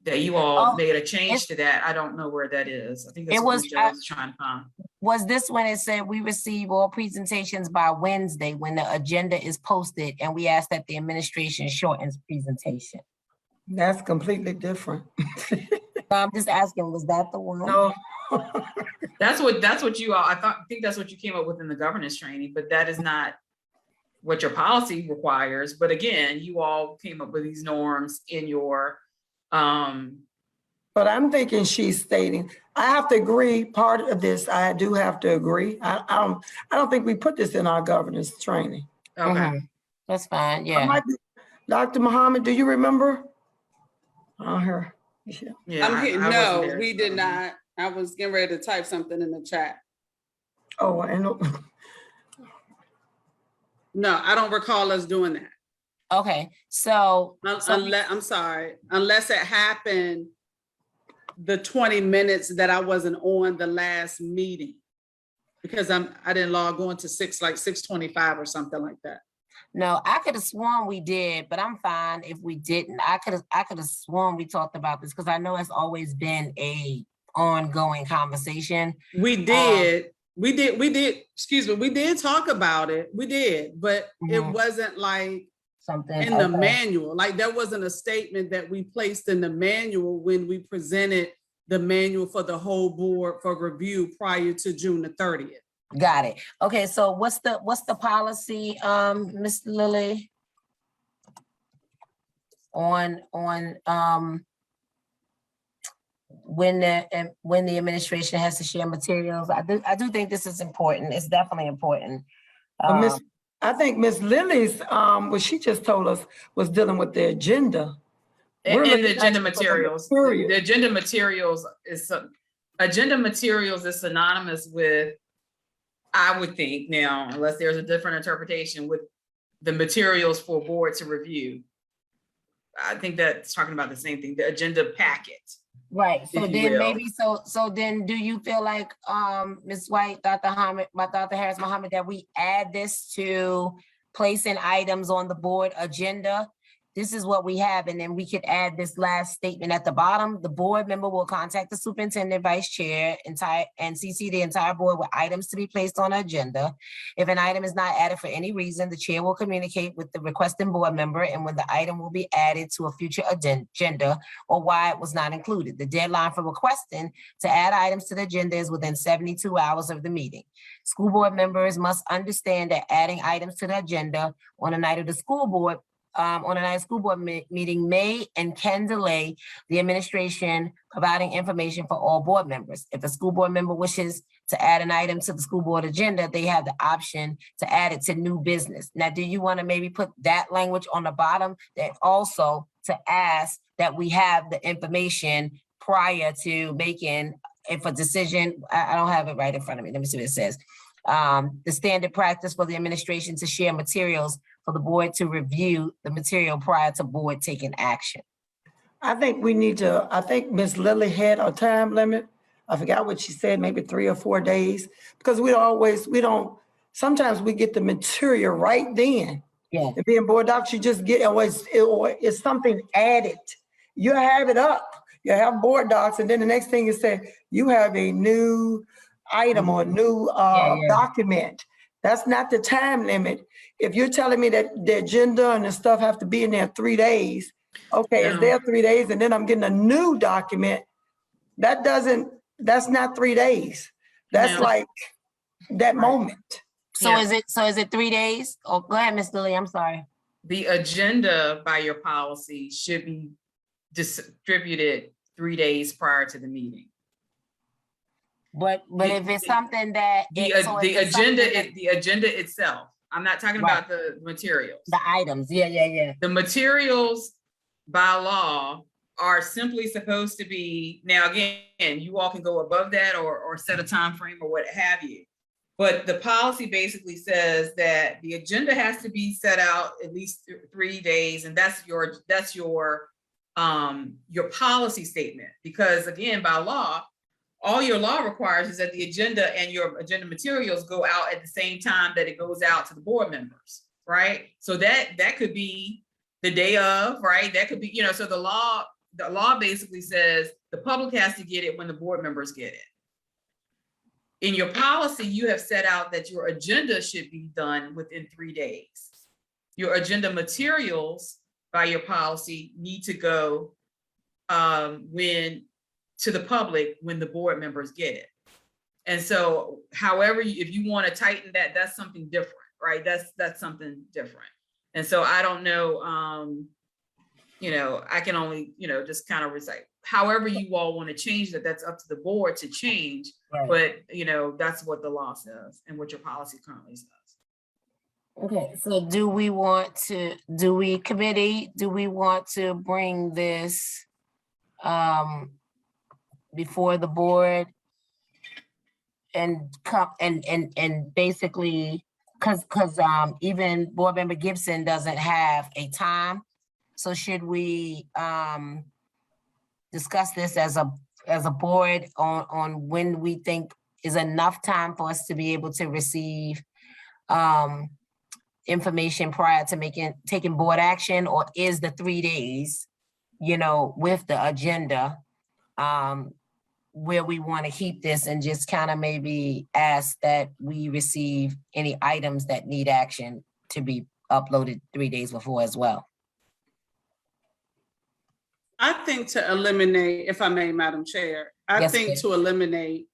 that you all made a change to that. I don't know where that is. I think that's what I was trying to find. Was this when it said we receive all presentations by Wednesday when the agenda is posted, and we ask that the administration shortens presentation? That's completely different. I'm just asking, was that the one? No. That's what you all, I think that's what you came up with in the governance training, but that is not what your policy requires. But again, you all came up with these norms in your But I'm thinking she's stating, I have to agree, part of this, I do have to agree. I don't think we put this in our governance training. Okay. That's fine, yeah. Dr. Muhammad, do you remember? Her. Yeah. I'm here. I No, wasn't there, we so. did not. I was getting ready to type something in the chat. Oh, I know. No, I don't recall us doing that. Okay, so. Unless, I'm sorry, unless it happened the 20 minutes that I wasn't on the last meeting, because I didn't log on to 6:25 or something like that. No, I could have sworn we did, but I'm fine if we didn't. I could have sworn we talked about this because I know it's always been a ongoing conversation. We did, excuse me, we did talk about it. We did, but it wasn't like something in the manual. Like there wasn't a statement that we placed in the manual when we presented the manual for the whole board for review prior to June the 30th. Got it. Okay, so what's the policy, Ms. Lilly? On when the administration has to share materials. I do think this is important. It's definitely important. I think Miss Lily's, what she just told us was dealing with the agenda. We're And the looking agenda actually for the materials, material. the agenda materials is, agenda materials is synonymous with, I would think now, unless there's a different interpretation, with the materials for board to review. I think that's talking about the same thing, the agenda packet. Right, so if you then will. maybe, so then do you feel like, Ms. White, Dr. Harris Mohammed, that we add this to placing items on the board agenda? This is what we have, and then we could add this last statement at the bottom. The board member will contact the superintendent, vice chair, and CC the entire board with items to be placed on the agenda. If an item is not added for any reason, the chair will communicate with the requesting board member and when the item will be added to a future agenda or why it was not included. The deadline for requesting to add items to the agenda is within 72 hours of the meeting. School board members must understand that adding items to the agenda on a night of the school board meeting may and can delay the administration providing information for all board members. If a school board member wishes to add an item to the school board agenda, they have the option to add it to new business. Now, do you want to maybe put that language on the bottom, that also to ask that we have the information prior to making, if a decision, I don't have it right in front of me. Let me see what it says. The standard practice for the administration to share materials for the board to review the material prior to board taking action. I think we need to, I think Ms. Lilly had a time limit. I forgot what she said, maybe 3 or 4 days, because sometimes we get the material right then. Yeah. And being board docs, you just get, or it's something added. You have it up, you have board docs, and then the next thing you say, you have a new item or new document. That's not the time limit. If you're telling me that the agenda and the stuff have to be in there 3 days, okay, it's there 3 days and then I'm getting a new document, that's not 3 days. That's like that moment. So is it 3 days? Oh, go ahead, Ms. Lilly, I'm sorry. The agenda by your policy should be distributed 3 days prior to the meeting. But if it's something that the agenda itself. I'm not talking about the materials. The items, yeah. The materials by law are simply supposed to be, now again, you all can go above that or set a time frame or what have you. But the policy basically says that the agenda has to be set out at least 3 days, and that's your policy statement. Because again, by law, all your law requires is that the agenda and your agenda materials go out at the same time that it goes out to the board members, right? So that could be the day of, right? That could be, so the law basically says the public has to get it when the board members get it. In your policy, you have set out that your agenda should be done within 3 days. Your agenda materials by your policy need to go to the public when the board members get it. And so however, if you want to tighten that, that's something different, right? That's something different. And so I don't know, I can only, just kind of recite. However you all want to change that, that's up to the board to change. Right. But, that's what the law says and what your policy currently says. Okay, so do we want to bring this before the board and come and basically, because even board member Gibson doesn't have a time. So should we discuss this as a board on when we think is enough time for us to be able to receive information prior to taking board action, or is the 3 days, with the agenda where we want to keep this and just kind of maybe ask that we receive any items that need action to be uploaded 3 days before as well? I think to eliminate, if I may, Madam Chair, I think to eliminate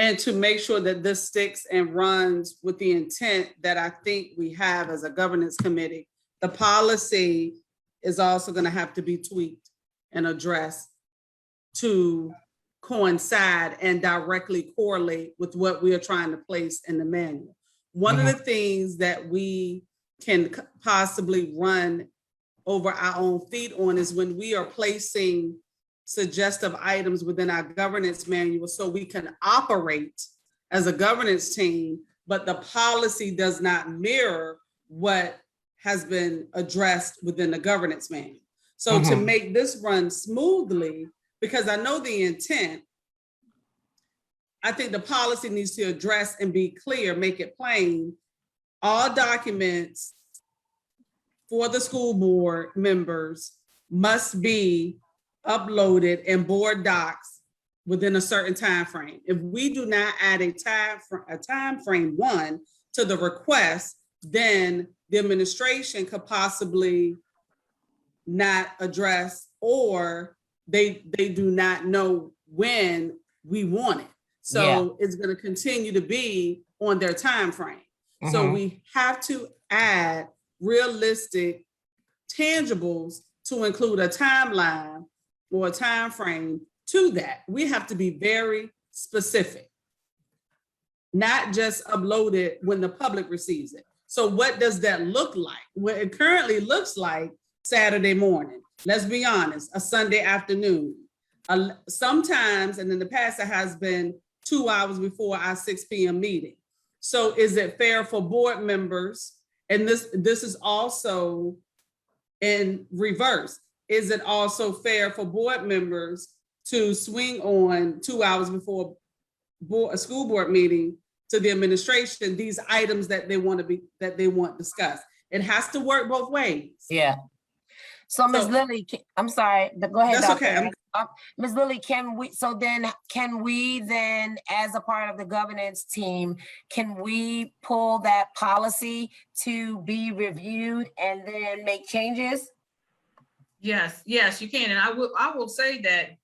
And to make sure that this sticks and runs with the intent that I think we have as a governance committee, the policy is also going to have to be tweaked and addressed to coincide and directly correlate with what we are trying to place in the manual. One of the things that we can possibly run over our own feet on is when we are placing suggestive items within our governance manual so we can operate as a governance team, but the policy does not mirror what has been addressed within the governance manual. So to make this run smoothly, because I know the intent, I think the policy needs to address and be clear, make it plain. All documents for the school board members must be uploaded in board docs within a certain time frame. If we do not add a time frame one to the request, then the administration could possibly not address, or they do not know when we want it. So it's going to continue to be on their time frame. So we have to add realistic tangibles to include a timeline or a time frame to that. We have to be very specific, not just upload it when the public receives it. So what does that look like? Well, it currently looks like Saturday morning. Let's be honest, a Sunday afternoon. Sometimes, and in the past, it has been 2 hours before our 6 p.m. meeting. So is it fair for board members? And this is also in reverse. Is it also fair for board members to swing on 2 hours before a school board meeting to the administration these items that they want discussed? It has to work both ways. Yeah. So Ms. Lilly, I'm sorry, but go ahead. That's okay. Ms. Lilly, can we then, as a part of the governance team, can we pull that policy to be reviewed and then make changes? Yes, you can. And I will say that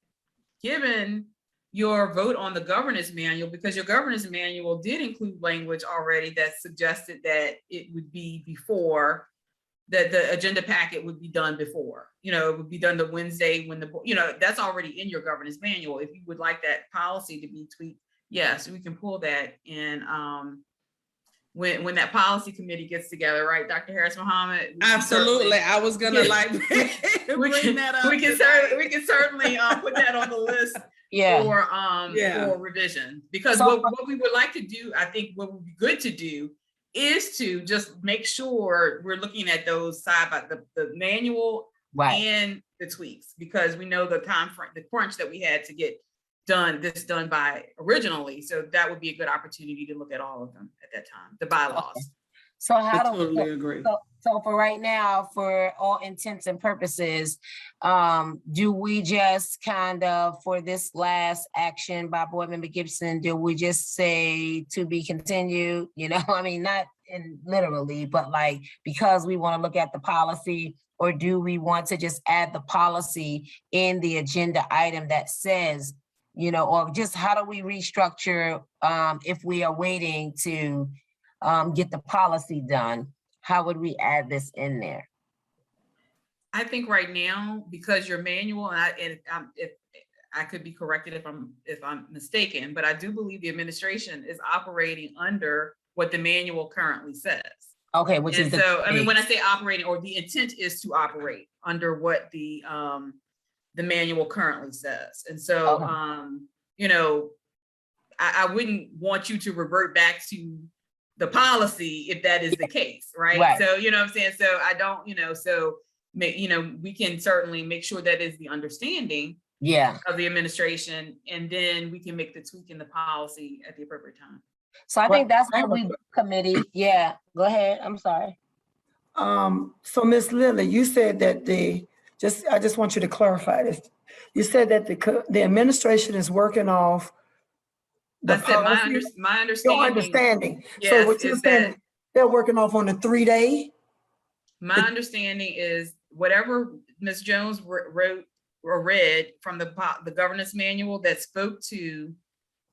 given your vote on the governance manual, because your governance manual did include language already that suggested that it would be before, that the agenda packet would be done before, it would be done the Wednesday when that's already in your governance manual. If you would like that policy to be tweaked, yes, we can pull that in. When that policy committee gets together, right, Dr. Harris Muhammad? Absolutely. I was gonna bring that up. We can certainly put that on the list for revision. Because what we would like to do, I think what would be good to do is to just make sure we're looking at those side by the manual and the tweaks, because we know the time frame, the crunch that we had to get done by originally. So that would be a good opportunity to look at all of them at that time, the bylaws. Okay. So how do we totally agree. So for right now, for all intents and purposes, do we just kind of, for this last action by Board Member Gibson, do we just say to be continued? I mean, not in literally, but like, because we want to look at the policy, or do we want to just add the policy in the agenda item that says, or just how do we restructure if we are waiting to get the policy done? How would we add this in there? I think right now, because your manual, if I could be corrected if I'm mistaken, but I do believe the administration is operating under what the manual currently says. Okay, which is so I mean, when I say operating, or the intent is to operate under what the manual currently says. And so I wouldn't want you to revert back to the policy if that is the case, right? So what I'm saying? So I don't, we can certainly make sure that is the understanding of the administration, and then we can make the tweak in the policy at the appropriate time. So I think that's what we committee. Yeah, go ahead. I'm sorry. So Ms. Lilly, you said that I just want you to clarify this. You said that the administration is working off I said my understanding. Your understanding. Yes, so what you're saying, they're working off on a 3-day? My understanding is whatever Ms. Jones wrote or read from the governance manual that spoke to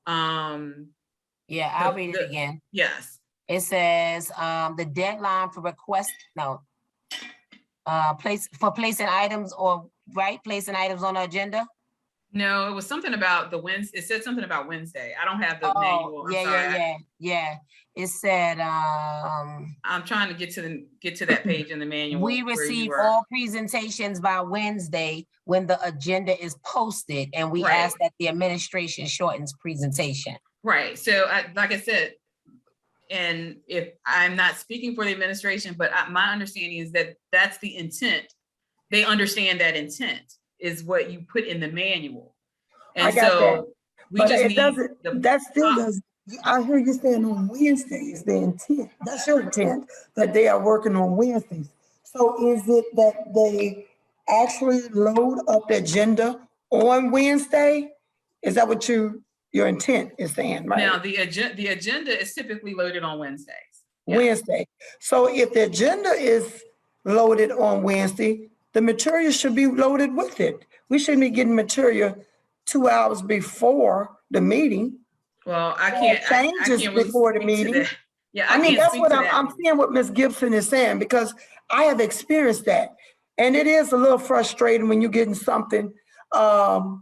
Yeah, I'll read it again. Yes. It says, the deadline for placing items placing items on the agenda. No, it was something about the Wednesday. It said something about Wednesday. I don't have the Oh, manual. I'm sorry. yeah. It said, I'm trying to get to that page in the manual. we where you receive were. all presentations by Wednesday when the agenda is posted, and we Right. ask that the administration shortens presentation. Right. So like I said, and if I'm not speaking for the administration, but my understanding is that that's the intent. They understand that intent is what you put in the manual. And I got so that. we But just it need doesn't, that still does, I hear you saying on Wednesdays, the intent, that's your intent, that they are working on Wednesdays. So is it that they actually load up the agenda on Wednesday? Is that what your intent is saying, right? Now the agenda is typically loaded on Wednesdays. Yeah. Wednesday. So if the agenda is loaded on Wednesday, the material should be loaded with it. We shouldn't be getting material 2 hours before the meeting. Well, I can't Changes really before the speak to meeting. that. Yeah, I mean, can't that's speak what to I'm that. seeing what Ms. Gibson is saying, because I have experienced that. And it is a little frustrating when you're getting something an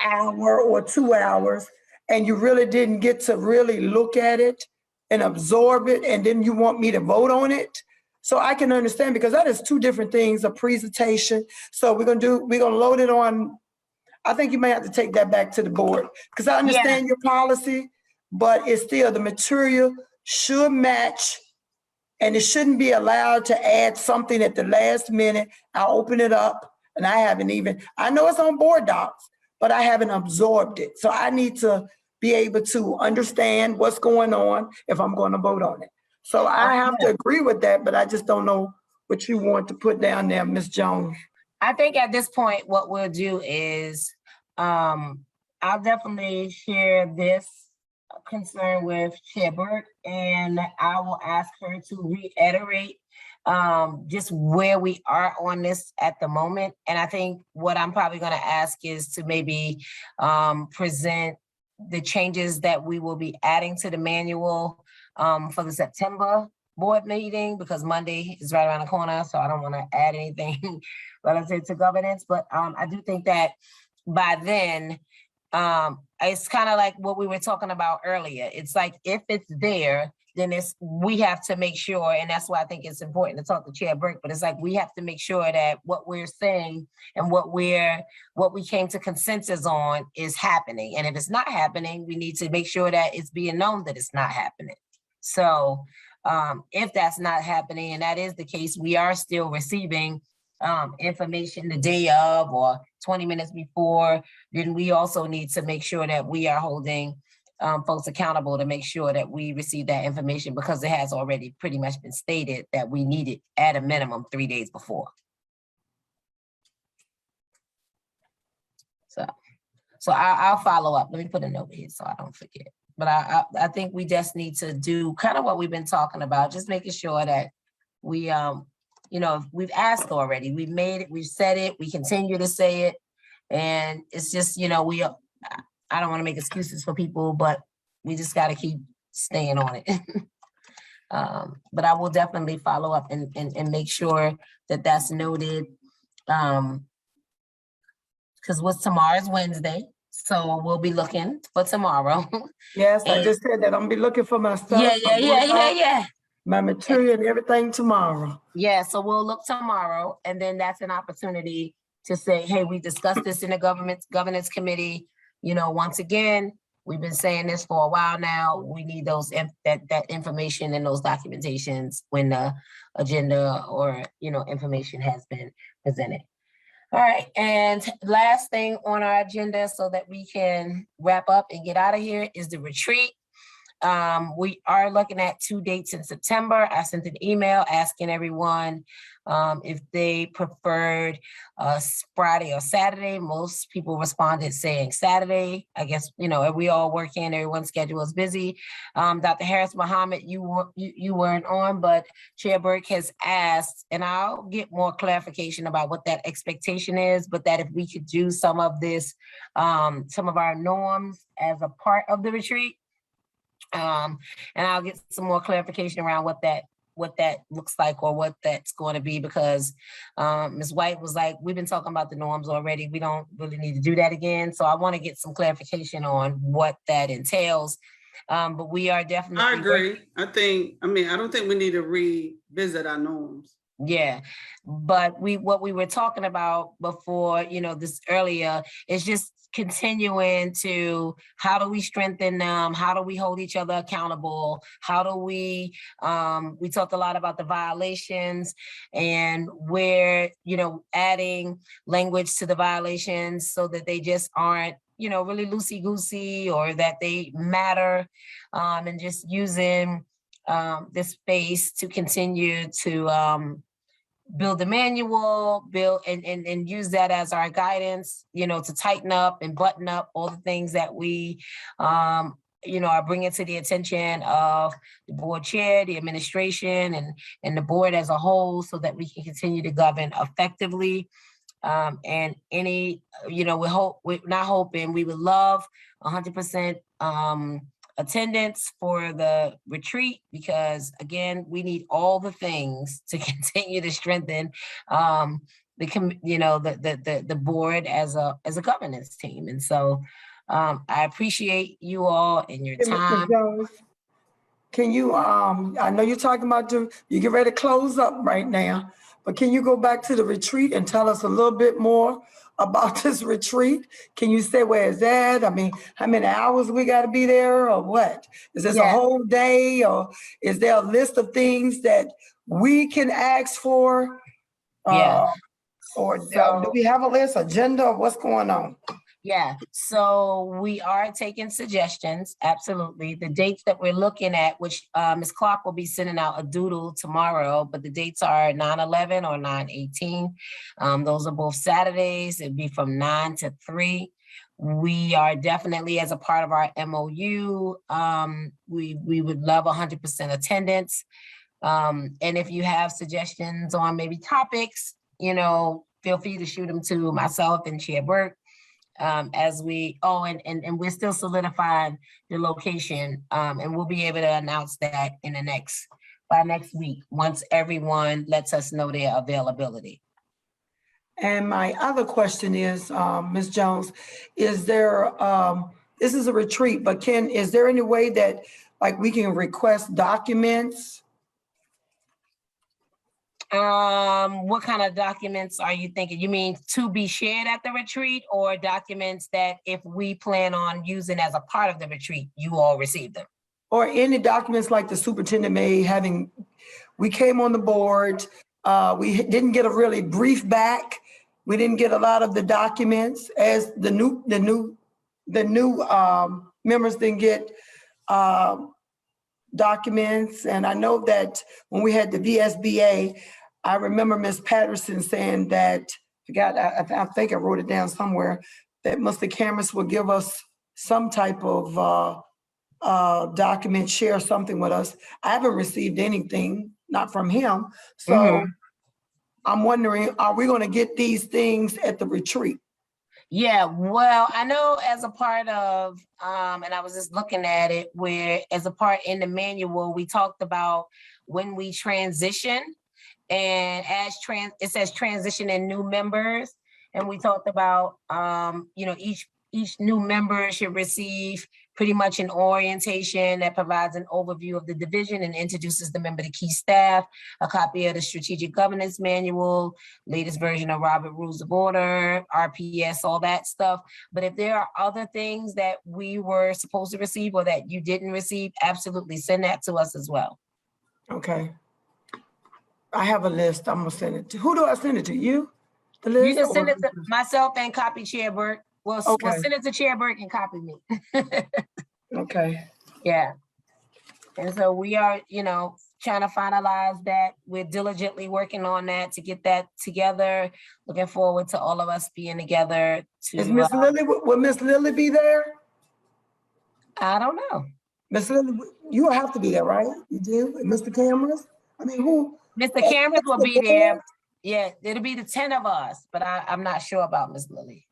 hour or 2 hours, and you really didn't get to really look at it and absorb it, and then you want me to vote on it. So I can understand, because that is two different things, a presentation. So we're gonna load it on, I think you may have to take that back to the board, because I understand your policy, but it's still, the material should match, and it shouldn't be allowed to add something at the last minute. I'll open it up, and I know it's on board docs, but I haven't absorbed it. So I need to be able to understand what's going on if I'm going to vote on it. So I have to agree with that, but I just don't know what you want to put down there, Ms. Jones. I think at this point, what we'll do is, I'll definitely share this concern with Chair Burke, and I will ask her to reiterate just where we are on this at the moment. And I think what I'm probably going to ask is to maybe present the changes that we will be adding to the manual for the September board meeting, because Monday is right around the corner, so I don't want to add anything relative to governance. But I do think that by then, it's kind of like what we were talking about earlier. It's like, if it's there, then we have to make sure, and that's why I think it's important to talk to Chair Burke, but it's like, we have to make sure that what we're saying and what we came to consensus on is happening. And if it's not happening, we need to make sure that it's being known that it's not happening. So if that's not happening, and that is the case, we are still receiving information the day of or 20 minutes before, then we also need to make sure that we are holding folks accountable to make sure that we receive that information, because it has already pretty much been stated that we need it at a minimum 3 days before. So I'll follow up. Let me put a note here so I don't forget. But I think we just need to do kind of what we've been talking about, just making sure that we, we've asked already, we've made it, we've said it, we continue to say it. And it's just, I don't want to make excuses for people, but we just got to keep staying on it. But I will definitely follow up and make sure that that's noted. Because tomorrow's Wednesday, so we'll be looking for tomorrow. Yes, I just said that. I'm gonna be looking for my stuff. Yeah. My material and everything tomorrow. Yeah, so we'll look tomorrow, and then that's an opportunity to say, hey, we discussed this in the governance committee. Once again, we've been saying this for a while now. We need that information and those documentations when the agenda or information has been presented. All right, and last thing on our agenda so that we can wrap up and get out of here is the retreat. We are looking at 2 dates in September. I sent an email asking everyone if they preferred Friday or Saturday. Most people responded saying Saturday. I guess, we all working, everyone's schedule is busy. Dr. Harris Muhammad, you weren't on, but Chair Burke has asked, and I'll get more clarification about what that expectation is, but that if we could do some of this, some of our norms as a part of the retreat. And I'll get some more clarification around what that looks like or what that's going to be, because Ms. White was like, we've been talking about the norms already. We don't really need to do that again. So I want to get some clarification on what that entails. But we are definitely— I agree. I don't think we need to revisit our norms. Yeah, but what we were talking about before, this earlier, is just continuing to, how do we strengthen them? How do we hold each other accountable? How do we talked a lot about the violations, and we're, adding language to the violations so that they just aren't, really loosey-goosey, or that they matter, and just using this space to continue to build the manual, and use that as our guidance, to tighten up and button up all the things that we, are bringing to the attention of the board chair, the administration, and the board as a whole, so that we can continue to govern effectively. And any, we would love 100% attendance for the retreat, because again, we need all the things to continue to strengthen the board as a governance team. And so I appreciate you all and your Hey, Mr. time. Jones, can you, I know you're talking about you get ready to close up right now, but can you go back to the retreat and tell us a little bit more about this retreat? Can you say where it's at? I mean, how many hours we got to be there, or what? Is this a whole day, or is there a list of things that we can ask for? Or do we have a list, agenda, or what's going on? Yeah, so we are taking suggestions, absolutely. The dates that we're looking at, which Ms. Clark will be sending out a doodle tomorrow, but the dates are 9/11 or 9/18. Those are both Saturdays. It'd be from 9 to 3. We are definitely, as a part of our MOU, we would love 100% attendance. And if you have suggestions on maybe topics, feel free to shoot them to myself and Chair Burke. And we're still solidifying the location, and we'll be able to announce that by next week, once everyone lets us know their availability. And my other question is, Ms. Jones, is there, this is a retreat, but is there any way that we can request documents? What kind of documents are you thinking? You mean to be shared at the retreat, or documents that if we plan on using as a part of the retreat, you all receive them? Or any documents like the superintendent may we came on the board, we didn't get a really brief back. We didn't get a lot of the documents, as the new members didn't get documents. And I know that when we had the VSBA, I remember Ms. Patterson saying that, I think I wrote it down somewhere, that Mr. Cameron will give us some type of document, share something with us. I haven't received anything, not from him. So I'm wondering, are we going to get these things at the retreat? Yeah, well, I know as a part of, and I was just looking at it, where as a part in the manual, we talked about when we transition, and it says transition and new members. And we talked about, each new member should receive pretty much an orientation that provides an overview of the division and introduces the member to key staff, a copy of the strategic governance manual, latest version of Robert Rules of Order, RPS, all that stuff. But if there are other things that we were supposed to receive or that you didn't receive, absolutely send that to us as well. Okay. I have a list. I'm gonna send it to. Who do I send it to? You? The list? You can send it to myself and copy Chair Burke. Well, send it to Chair Burke and copy me. Okay. Yeah. And so we are, trying to finalize that. We're diligently working on that to get that together. Looking forward to all of us being together Is to, Miss Lily, will Miss Lily be there? I don't know. Miss Lily, you will have to be there, right? You do? And Mr. Cameras? I mean, who? Mr. Cameron will be there. Yeah, it'll be the 10 of us, but I'm not sure about Miss Lily.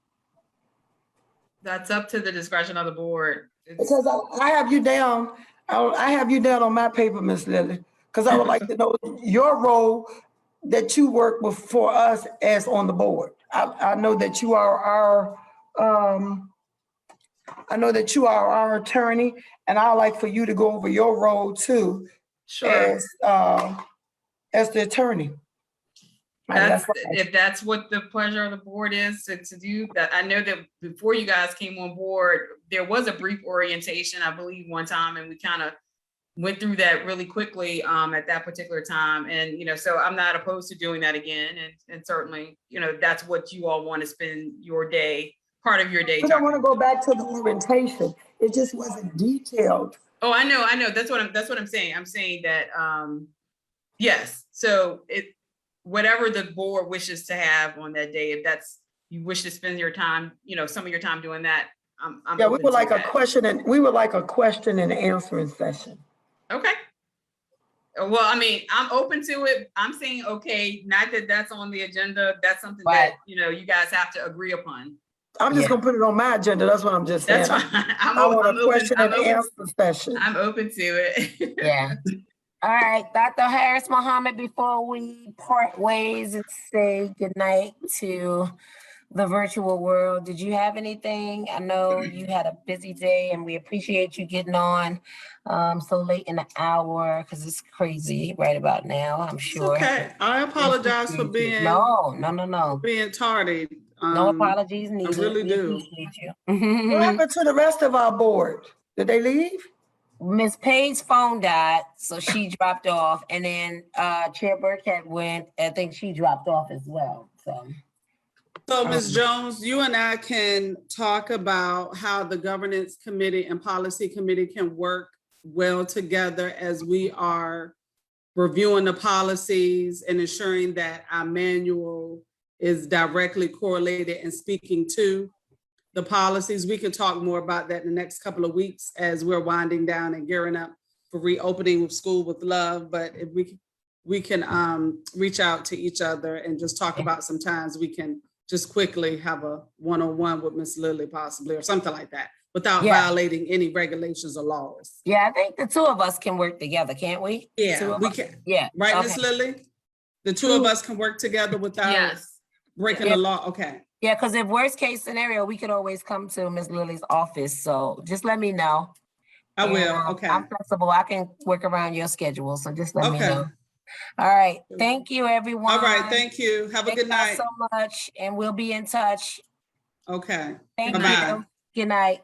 That's up to the discretion of the board. It's- Because I have you down, I have you down on my paper, Miss Lily, because I would like to know your role that you work with for us as on the board. I know that you are our attorney, and I'd like for you to go over your role too Sure. as the attorney. That's, if that's what the pleasure of the board is to do that. I know that before you guys came on board, there was a brief orientation, I believe, one time, and we kind of went through that really quickly at that particular time. And, you know, so I'm not opposed to doing that again. And certainly, you know, that's what you all want to spend your day, part of your day. We don't want to go back to the orientation. It just wasn't detailed. Oh, I know. That's what I'm saying. I'm saying that, yes. So whatever the board wishes to have on that day, if that's, you wish to spend your time, you know, some of your time doing that, I'm Yeah, we open would to like a that. question and answering session. Okay. Well, I mean, I'm open to it. I'm saying, okay, not that that's on the agenda. That's something Right. that, you know, you guys have to agree upon. I'm just Yeah. gonna put it on my agenda. That's what I'm just saying. That's fine. I want a question and answer session. I'm open to it. Yeah. All right, Dr. Harris Muhammad, before we part ways and say goodnight to the virtual world, did you have anything? I know you had a busy day and we appreciate you getting on so late in the hour because it's crazy right about now, I'm It's sure. okay. I apologize for being No. being tardy. No apologies needed. really We do. appreciate What you. happened to the rest of our board? Did they leave? Miss Payne's phone died, so she dropped off, and then Chair Burkett went. I think she dropped off as well. So Ms. Jones, you and I can talk about how the governance committee and policy committee can work well together as we are reviewing the policies and ensuring that our manual is directly correlated and speaking to the policies. We can talk more about that in the next couple of weeks as we're winding down and gearing up for reopening of School with Love. But if we can reach out to each other and just talk about some times we can just quickly have a one-on-one with Miss Lily possibly, or something like that, without violating any regulations or laws. Yeah, I think the two of us can work together, can't we? Yeah, we can. Yeah. Right, okay. Miss Lily? The two of us can work together without Yes. breaking the law. Okay. Yeah, because if worst case scenario, we could always come to Ms. Lily's office. So just let me know. I will. And, Okay. I'm flexible. I can work around your schedule. So just let me Okay. know. All right. Thank you, everyone. All right. Thank you. Have a Thank good y'all night. so much. And we'll be in touch. Okay. Thank Bye-bye. you. Good night.